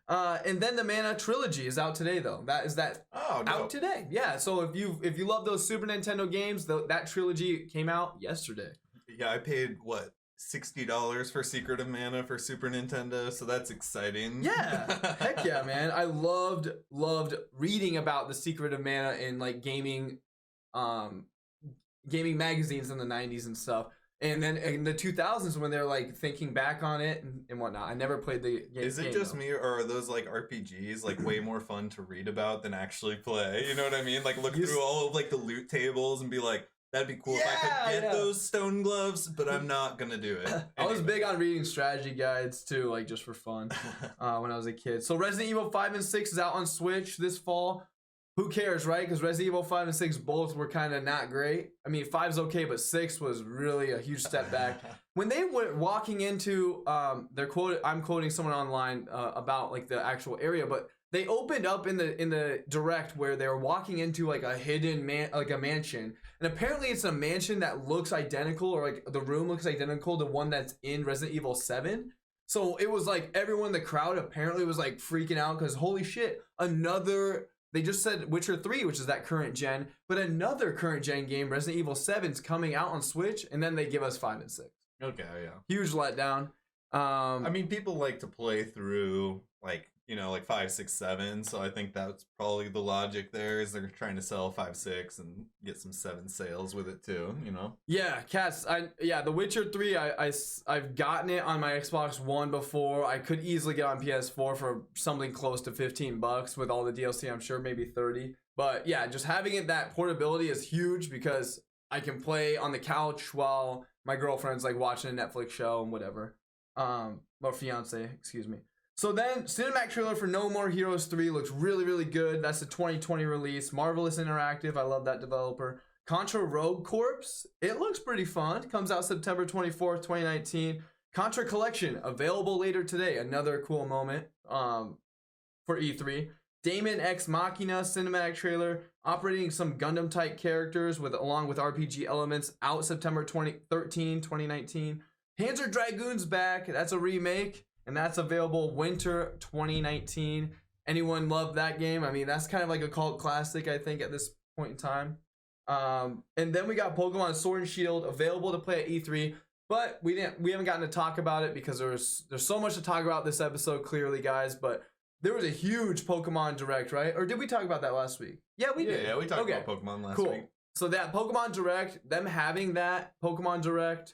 And then the Mana trilogy is out today though. Out today. Yeah, so if you love those Super Nintendo games, that trilogy came out yesterday. Yeah, I paid what? $60 for Secret of Mana for Super Nintendo, so that's exciting. Yeah, heck yeah, man! I loved reading about the Secret of Mana in like gaming magazines in the 90s and stuff, and then in the 2000s when they're like thinking back on it and whatnot. I never played the game. Is it just me, or are those like RPGs like way more fun to read about than actually play? You know what I mean? Like look through all of like the loot tables and be like, that'd be cool if I could get those stone gloves, but I'm not gonna do it. I was big on reading strategy guides too, like just for fun when I was a kid. So Resident Evil 5 and 6 is out on Switch this fall. Who cares, right? Because Resident Evil 5 and 6 both were kind of not great. I mean, 5's okay, but 6 was really a huge step back. When they were walking into I'm quoting someone online about like the actual area, but they opened up in the direct where they were walking into like a hidden mansion, and apparently it's a mansion that looks identical, or like the room looks identical to one that's in Resident Evil 7. So it was like everyone in the crowd apparently was like freaking out because holy shit, they just said Witcher 3, which is that current gen, but another current gen game, Resident Evil 7, is coming out on Switch, and then they give us 5 and 6. Okay, yeah. Huge letdown. I mean, people like to play through like 5, 6, 7. So I think that's probably the logic there is they're trying to sell 5, 6 and get some 7 sales with it too. Yeah, cats. The Witcher 3. I've gotten it on my Xbox One before. I could easily get on PS4 for something close to $15 with all the DLC. I'm sure maybe 30. But yeah, just having it, that portability is huge because I can play on the couch while my girlfriend's like watching a Netflix show and whatever. Or fiance, excuse me. So then, cinematic trailer for No More Heroes 3 looks really, really good. That's a 2020 release. Marvelous Interactive, I love that developer. Contra Rogue Corps, it looks pretty fun. Comes out September 24th, 2019. Contra Collection, available later today. Another cool moment for E3. Daemon X Machina cinematic trailer, operating some Gundam-type characters along with RPG elements, out September 13, 2019. Panzer Dragoon's back. That's a remake. And that's available winter 2019. Anyone love that game? I mean, that's kind of like a cult classic, I think, at this point in time. And then we got Pokemon Sword and Shield available to play at E3, but we haven't gotten to talk about it because there's so much to talk about this episode, clearly, guys. But there was a huge Pokemon Direct, right? Or did we talk about that last week? Yeah, we did. Yeah, we talked about Pokemon last week. So that Pokemon Direct, them having that Pokemon Direct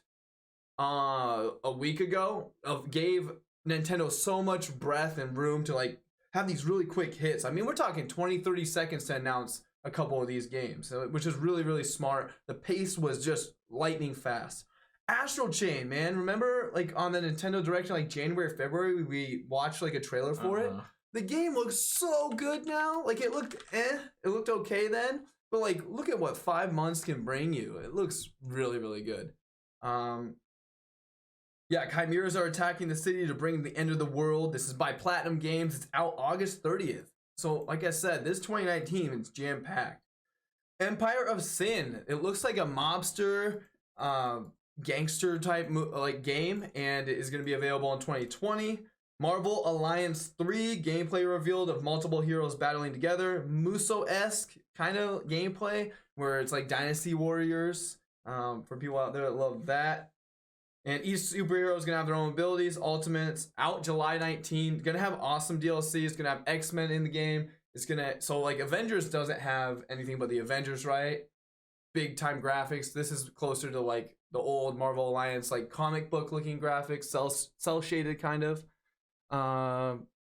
a week ago, gave Nintendo so much breath and room to like have these really quick hits. I mean, we're talking 20-30 seconds to announce a couple of these games, which is really, really smart. The pace was just lightning fast. Astral Chain, man, remember like on the Nintendo Direct in like January, February, we watched like a trailer for it. The game looks so good now. Like it looked okay then, but like look at what 5 months can bring you. It looks really, really good. Yeah, chimeras are attacking the city to bring the end of the world. This is by Platinum Games. It's out August 30th. So, like I said, this 2019, it's jam-packed. Empire of Sin. It looks like a mobster, gangster type like game, and it is going to be available in 2020. Marvel Alliance 3 gameplay revealed of multiple heroes battling together. Muso-esque kind of gameplay where it's like Dynasty Warriors. For people out there that love that. And each superhero is going to have their own abilities. Ultimates out July 19. Going to have awesome DLC. It's going to have X-Men in the game. So like Avengers doesn't have anything but the Avengers, right? Big time graphics. This is closer to like the old Marvel Alliance, like comic book looking graphics, cell shaded kind of.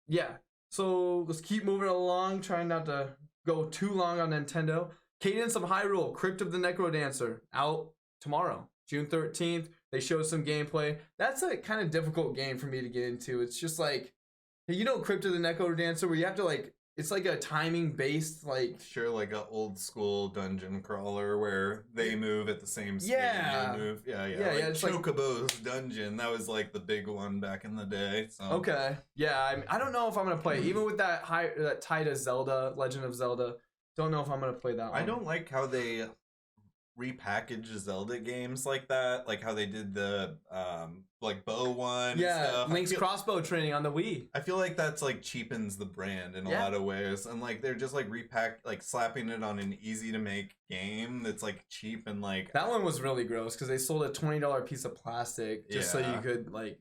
Yeah. So let's keep moving along, trying not to go too long on Nintendo. Cadence of Hyrule, Crypt of the Necrodancer, out tomorrow, June 13th. They showed some gameplay. That's a kind of difficult game for me to get into. It's just like, you know, Crypt of the Necrodancer, where you have to like, it's like a timing based like. Sure, like a old school dungeon crawler where they move at the same speed. Yeah. You move. Yeah. Yeah, Like it's like- Chocobo's Dungeon. That was like the big one back in the day. So. Okay. Yeah, I don't know if I'm gonna play it. Even with that that tie to Zelda, Legend of Zelda. Don't know if I'm gonna play that one. I don't like how they repackage Zelda games like that, like how they did the like bow one. Yeah, and stuff. Link's crossbow training on the Wii. I feel like that's like cheapens the brand in a lot of ways, and like they're just like like slapping it on an easy to make game that's like cheap and like. That one was really gross because they sold a $20 piece of plastic just so you could like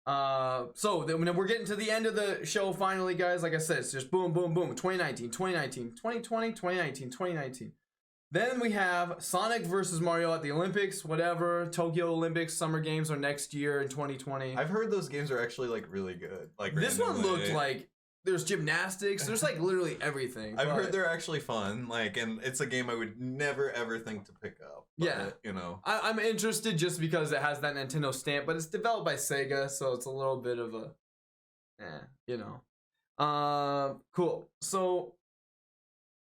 so then we're getting to the end of the show finally, guys. Like I said, it's just boom, boom, boom. 2019, 2019, 2020, 2019, 2019. Then we have Sonic versus Mario at the Olympics, whatever. Tokyo Olympics, Summer Games are next year in 2020. I've heard those games are actually like really good. Like this one looked like there's gymnastics. There's like literally everything. I've heard they're actually fun. Like, and it's a game I would never ever think to pick up. But, yeah, you know, I'm interested just because it has that Nintendo stamp, but it's developed by Sega, so it's a little bit of a, you know. Cool. So.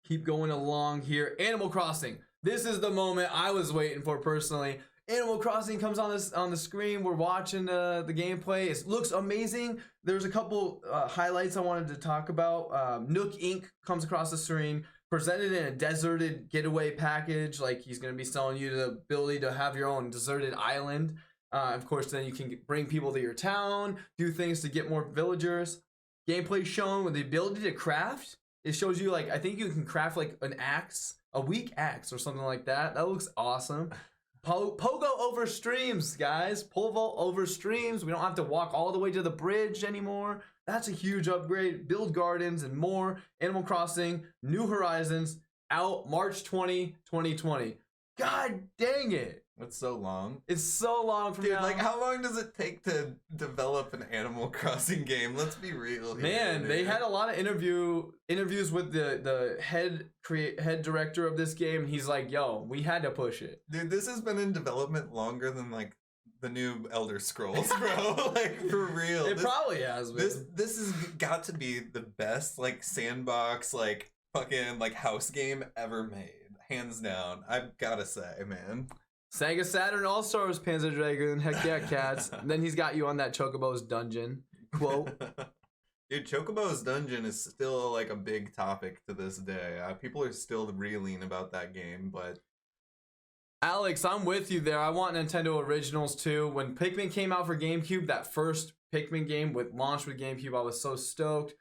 Keep going along here. Animal Crossing. This is the moment I was waiting for personally. Animal Crossing comes on the screen. We're watching the gameplay. It looks amazing. There's a couple highlights I wanted to talk about. Nook Inc. comes across the screen, presented in a deserted getaway package. Like he's going to be selling you the ability to have your own deserted island. Of course, then you can bring people to your town, do things to get more villagers. Gameplay shown with the ability to craft. It shows you, like, I think you can craft, like, an axe, a weak axe or something like that. That looks awesome. Pogo over streams, guys. Pole vault over streams. We don't have to walk all the way to the bridge anymore. That's a huge upgrade. Build gardens and more. Animal Crossing, New Horizons, out March 20, 2020. God dang it. It's so long. It's so long from now. Like, how long does it take to develop an Animal Crossing game? Let's be real here. Man, they had a lot of interviews with the head director of this game. He's like, yo, we had to push it. Dude, this has been in development longer than, like, the new Elder Scrolls, bro. Like, for real. It probably has been. This has got to be the best, like, sandbox, like, fucking, like, house game ever made. Hands down. I've gotta say, man. Sega Saturn All-Stars, Panzer Dragoon, heck yeah, cats. And then he's got you on that Chocobo's Dungeon quote. Dude, Chocobo's Dungeon is still like a big topic to this day. People are still reeling about that game, but... Alex, I'm with you there. I want Nintendo Originals too. When Pikmin came out for GameCube, that first Pikmin game launched with GameCube, I was so stoked.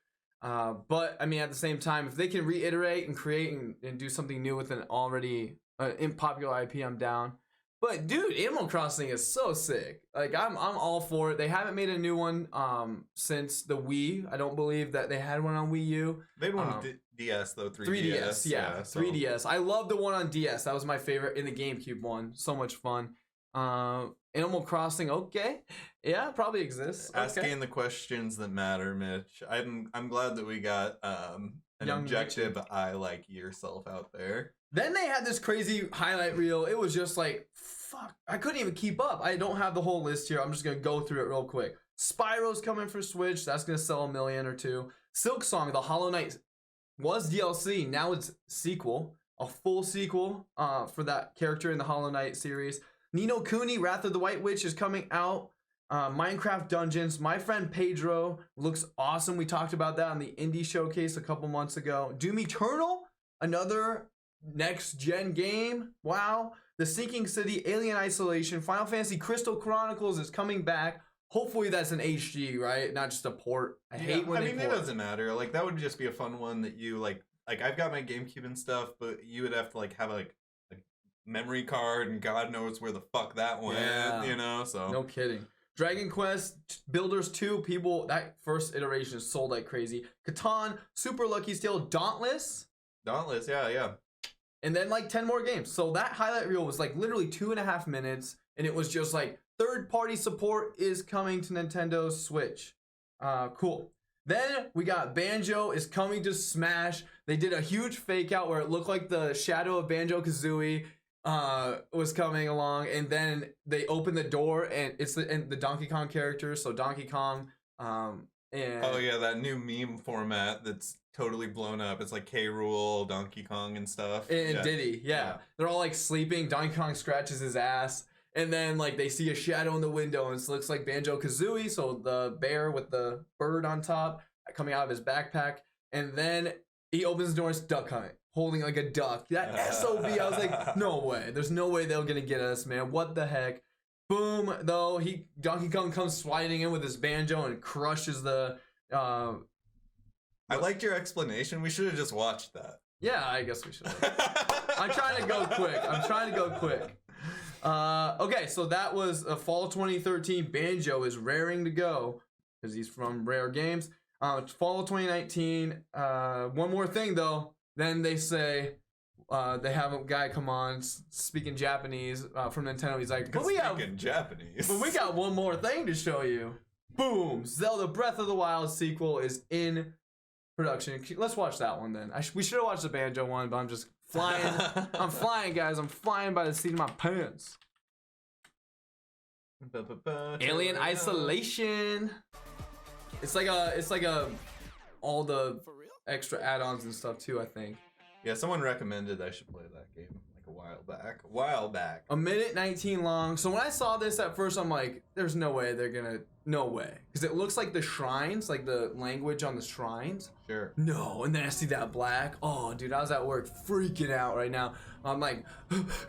But, I mean, at the same time, if they can reiterate and create and do something new with an already popular IP, I'm down. But dude, Animal Crossing is so sick. Like I'm all for it. They haven't made a new one since the Wii. I don't believe that they had one on Wii U. They had one on DS though, 3DS. Yeah, so. 3DS. I love the one on DS. That was my favorite in the GameCube one. So much fun. Animal Crossing, okay. Yeah, probably exists. Okay. Asking the questions that matter, Mitch. I'm glad that we got an Young objective I like yourself out there. Then they had this crazy highlight reel. It was just like, fuck. I couldn't even keep up. I don't have the whole list here. I'm just going to go through it real quick. Spyro's coming for Switch. That's going to sell 1 million or 2. Silk Song, the Hollow Knight was DLC. Now it's sequel. A full sequel for that character in the Hollow Knight series. Ni no Kuni, Wrath of the White Witch is coming out. Minecraft Dungeons. My Friend Pedro looks awesome. We talked about that on the Indie Showcase a couple months ago. Doom Eternal, another next gen game. Wow. The Sinking City, Alien Isolation, Final Fantasy Crystal Chronicles is coming back. Hopefully that's an HD, right? Not just a port. I hate when they port. It doesn't matter. Like that would just be a fun one that you like I've got my GameCube and stuff, but you would have to like have like a memory card and God knows where the fuck that went, you know? So no kidding. Dragon Quest Builders 2, people, that first iteration is sold like crazy. Catan, Super Lucky Steal, Dauntless, yeah. And then like 10 more games. So that highlight reel was like literally 2.5 minutes. And it was just like third-party support is coming to Nintendo Switch. Cool. Then we got Banjo is coming to Smash. They did a huge fake out where it looked like the shadow of Banjo-Kazooie was coming along, and then they open the door and it's the Donkey Kong characters. So Donkey Kong, and oh yeah, that new meme format that's totally blown up. It's like K. Rool, Donkey Kong, and stuff. And Diddy, yeah. They're all like sleeping. Donkey Kong scratches his ass. And then like they see a shadow in the window and it looks like Banjo-Kazooie, so the bear with the bird on top coming out of his backpack. And then he opens the door and it's Duck Hunt, holding like a duck. That SOB, I was like, no way. There's no way they're gonna get us, man. What the heck? Boom, though, Donkey Kong comes sliding in with his banjo and crushes the I liked your explanation. We should have just watched that. Yeah, I guess we should. I'm trying to go quick. Okay, so that was fall 2013. Banjo is raring to go because he's from Rare Games. Fall 2019. One more thing though. Then they say they have a guy come on speaking Japanese from Nintendo. He's like, but we got one more thing to show you. Boom! Zelda Breath of the Wild sequel is in production. Let's watch that one then. We should have watched the Banjo one, but I'm just flying. I'm flying, guys. I'm flying by the seat of my pants. Alien Isolation. It's like all the extra add-ons and stuff too, I think. Yeah, someone recommended I should play that game like a while back. A minute 19 long. So when I saw this at first, I'm like, there's no way they're gonna, no way. Because it looks like the shrines, like the language on the shrines. Sure. No, and then I see that black. Oh, dude, I was at work freaking out right now. I'm like,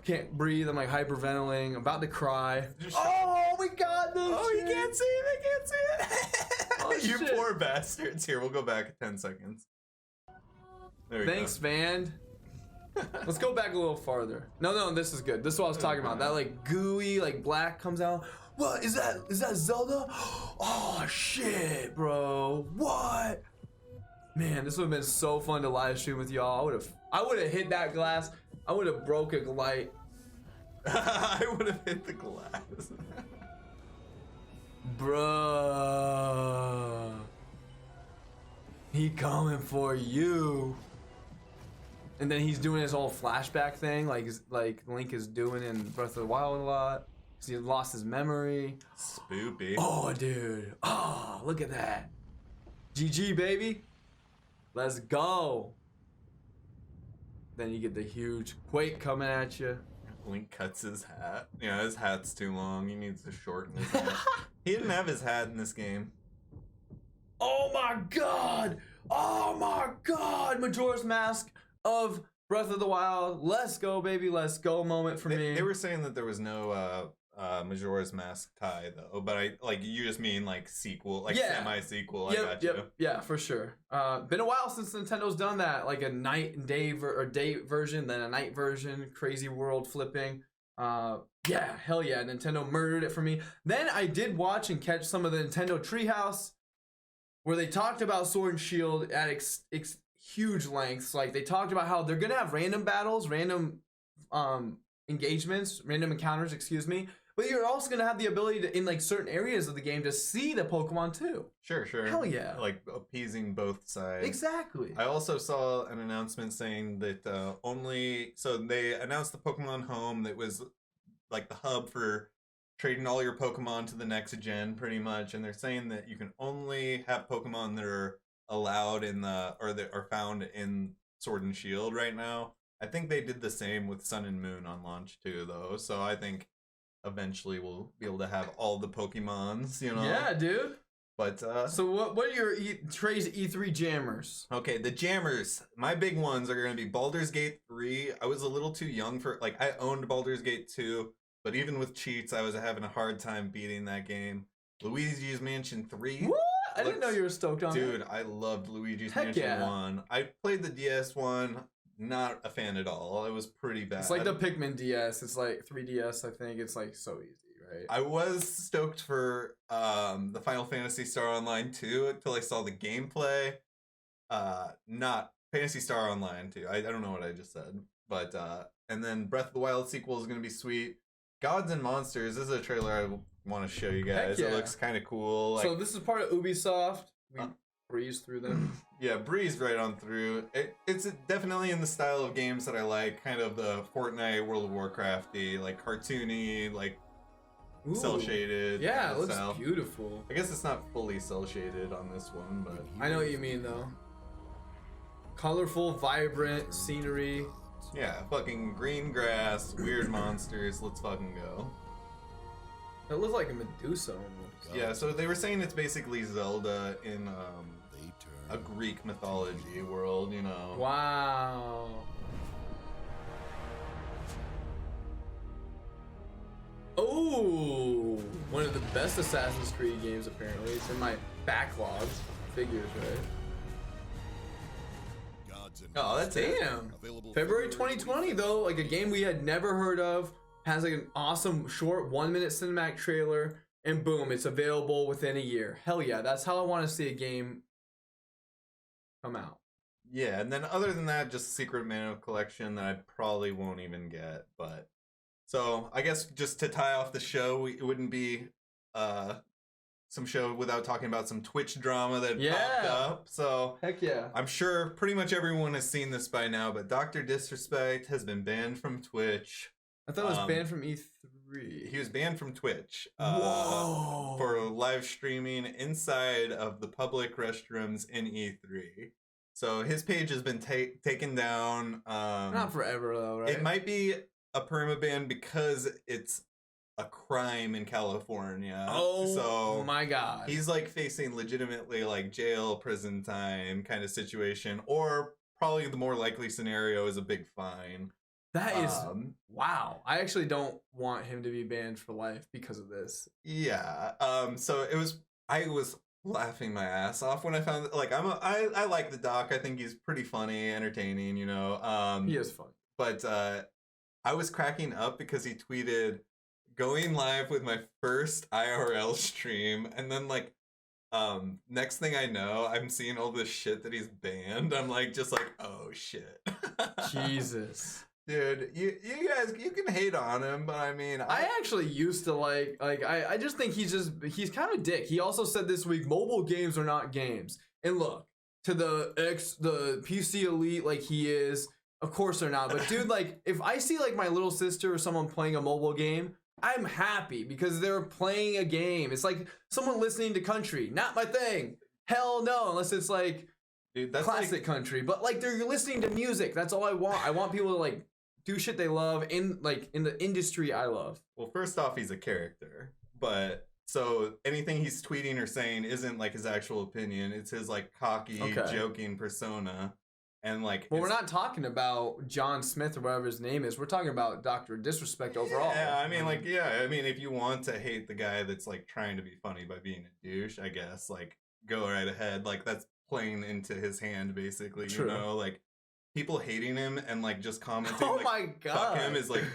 can't breathe. I'm like hyperventilating, about to cry. Oh, we got this. Oh, you can't see it. I can't see it. Oh, you shit. poor bastards. Here, we'll go back 10 seconds. There we Thanks, go. Van. Let's go back a little farther. No, this is good. This is what I was talking about. That like gooey, like black comes out. What is that? Is that Zelda? Oh shit, bro. What? Man, this would have been so fun to live stream with y'all. I would have hit that glass. I would have broke a light. I would have hit the glass. Bruh. He coming for you. And then he's doing his whole flashback thing, like Link is doing in Breath of the Wild a lot. Cause he lost his memory. Spoopy. Oh, dude. Oh, look at that. GG, baby. Let's go. Then you get the huge quake coming at you. Link cuts his hat. Yeah, his hat's too long. He needs to shorten his hat. He didn't have his hat in this game. Oh my god! Oh my god! Majora's Mask of Breath of the Wild. Let's go, baby. Let's go moment for me. They were saying that there was no Majora's Mask tie though, but you just mean like sequel, like semi-sequel. I got you. Yeah, for sure. Been a while since Nintendo's done that, like a night and day day version, then a night version, crazy world flipping. Yeah, hell yeah, Nintendo murdered it for me. Then I did watch and catch some of the Nintendo Treehouse, where they talked about Sword and Shield at huge lengths. Like they talked about how they're gonna have random battles, random engagements, random encounters, excuse me. But you're also gonna have the ability to, in like certain areas of the game, to see the Pokemon too. Sure. Hell yeah. Like appeasing both sides. Exactly. I also saw an announcement saying that so they announced the Pokemon Home that was like the hub for trading all your Pokemon to the next gen, pretty much. And they're saying that you can only have Pokemon that are allowed that are found in Sword and Shield right now. I think they did the same with Sun and Moon on launch too, though. So I think eventually we'll be able to have all the Pokemons, you know? Yeah, dude. But so what are your Trey's E3 jammers? Okay, the jammers. My big ones are going to be Baldur's Gate 3. I was a little too young for I owned Baldur's Gate 2, but even with cheats, I was having a hard time beating that game. Luigi's Mansion 3. What? I didn't know you were stoked on Dude, I loved Luigi's Mansion 1. I played the DS one. Not a fan at all. It was pretty bad. It's like the Pikmin DS. It's like 3DS, I think. It's like so easy, right? I was stoked for the Final Fantasy Star Online 2 until I saw the gameplay. Not Fantasy Star Online 2. I don't know what I just said. But and then Breath of the Wild sequel is going to be sweet. Gods and Monsters. This is a trailer I want to show you guys. Yeah. It looks kind of cool. So this is part of Ubisoft. breeze through them. Yeah, breeze right on through. It's definitely in the style of games that I like, kind of the Fortnite, World of Warcrafty, like cartoony, like cell shaded. Yeah, it looks style. beautiful. I guess it's not fully cell shaded on this one, but I know what you mean though. Colorful, vibrant scenery. yeah, fucking green grass, weird monsters. Let's fucking go. It looks like a Medusa almost. Yeah, so they were saying it's basically Zelda in a Greek mythology world, you know. Wow. Oh, one of the best Assassin's Creed games apparently. It's in my backlog. Figures, right? Oh, that's Damn. February 2020 though, like a game we had never heard of, has like an awesome short 1-minute cinematic trailer, and boom, it's available within a year. Hell yeah, that's how I want to see a game come out. Yeah, and then other than that, just Secret Mana collection that I probably won't even get. But so I guess just to tie off the show, it wouldn't be some show without talking about some Twitch drama that popped up. So heck yeah, I'm sure pretty much everyone has seen this by now. But Dr.Disrespect has been banned from Twitch. I thought it was banned from E3. He was banned from Twitch Whoa. for live streaming inside of the public restrooms in E3. So his page has been taken down. Not forever though, right? It might be a permaban because it's a crime in California. Oh, so my God. He's like facing legitimately like jail, prison time kind of situation, or probably the more likely scenario is a big fine. That is wow. I actually don't want him to be banned for life because of this. Yeah. So I was laughing my ass off when I found that, like I like the doc. I think he's pretty funny, entertaining, you know. He is funny. But I was cracking up because he tweeted going live with my first IRL stream, and then like next thing I know, I'm seeing all this shit that he's banned. I'm like just like, oh shit. Jesus. Dude, you guys, you can hate on him, but I mean, I actually used to like I just think he's kind of a dick. He also said this week, mobile games are not games. And look, to the PC elite like he is, of course they're not. But dude, like if I see like my little sister or someone playing a mobile game, I'm happy because they're playing a game. It's like someone listening to country, not my thing. Hell no, unless it's like dude, that's classic like country. But like they're listening to music. That's all I want. I want people to like do shit they love in the industry I love. Well, first off, he's a character, but so anything he's tweeting or saying isn't like his actual opinion. It's his like cocky, joking persona, and like. Well, we're not talking about John Smith or whatever his name is. We're talking about Dr.Disrespect overall. Yeah, I mean, like, I mean, if you want to hate the guy that's like trying to be funny by being a douche, I guess like go right ahead. Like that's playing into his hand, basically. True. You know, like. People hating him and like just commenting. Oh like, my God! Fuck him is like.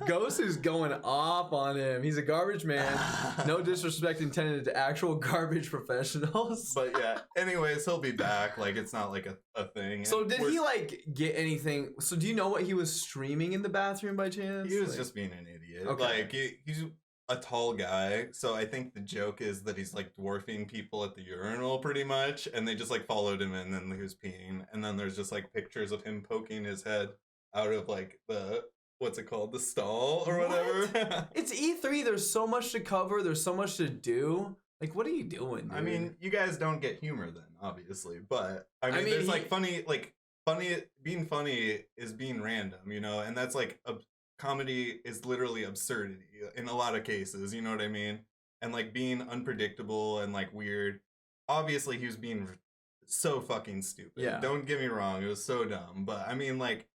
Ghost is going off on him. He's a garbage man. No disrespect intended to actual garbage professionals. But yeah. Anyways, he'll be back. Like it's not like a thing. So did he like get anything? So do you know what he was streaming in the bathroom by chance? He was just being an idiot. Okay. Like he's a tall guy, so I think the joke is that he's like dwarfing people at the urinal pretty much, and they just like followed him in, and he was peeing, and then there's just like pictures of him poking his head out of like the what's it called, the stall or whatever. It's E3. There's so much to cover. There's so much to do. Like, what are you doing, dude? I mean, you guys don't get humor then, obviously, but I mean there's like funny being funny is being random, you know, and that's like a comedy is literally absurdity in a lot of cases, you know what I mean? And like being unpredictable and like weird. Obviously he was being so fucking stupid. Yeah. Don't get me wrong, it was so dumb, but I mean like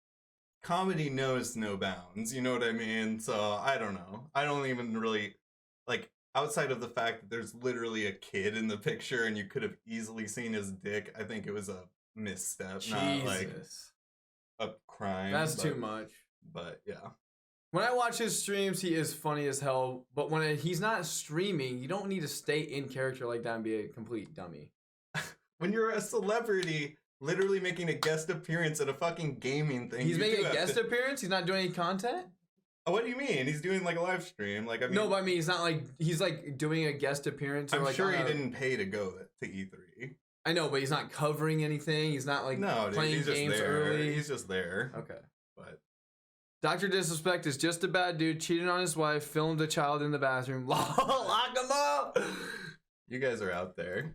comedy knows no bounds, you know what I mean? So I don't know. I don't even really like outside of the fact that there's literally a kid in the picture and you could have easily seen his dick. I think it was a misstep, not like a crime. That's too much. But yeah. When I watch his streams, he is funny as hell. But when he's not streaming, you don't need to stay in character like that and be a complete dummy. When you're a celebrity, literally making a guest appearance at a fucking gaming thing. He's making a guest appearance? He's not doing any content? Oh, what do you mean? He's doing like a live stream. Like I mean, no, but I mean, he's not like he's like doing a guest appearance. Or I'm like sure he didn't pay to go to E3. I know, but he's not covering anything. He's not like No, dude, playing he's just games there. early. He's just there. Okay. But Dr. Disrespect is just a bad dude, cheated on his wife, filmed a child in the bathroom. Lock him up! you guys are out there.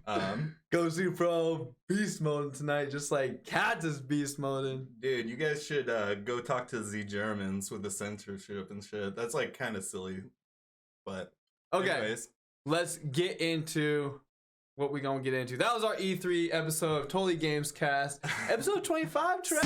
Go see Pro beast mode tonight, just like Cat is beast moding. Dude, you guys should go talk to the Germans with the censorship and shit. That's like kind of silly. But Okay, anyways. let's get into what we gonna get into. That was our E3 episode of Totally Gamescast, episode 25, Trey.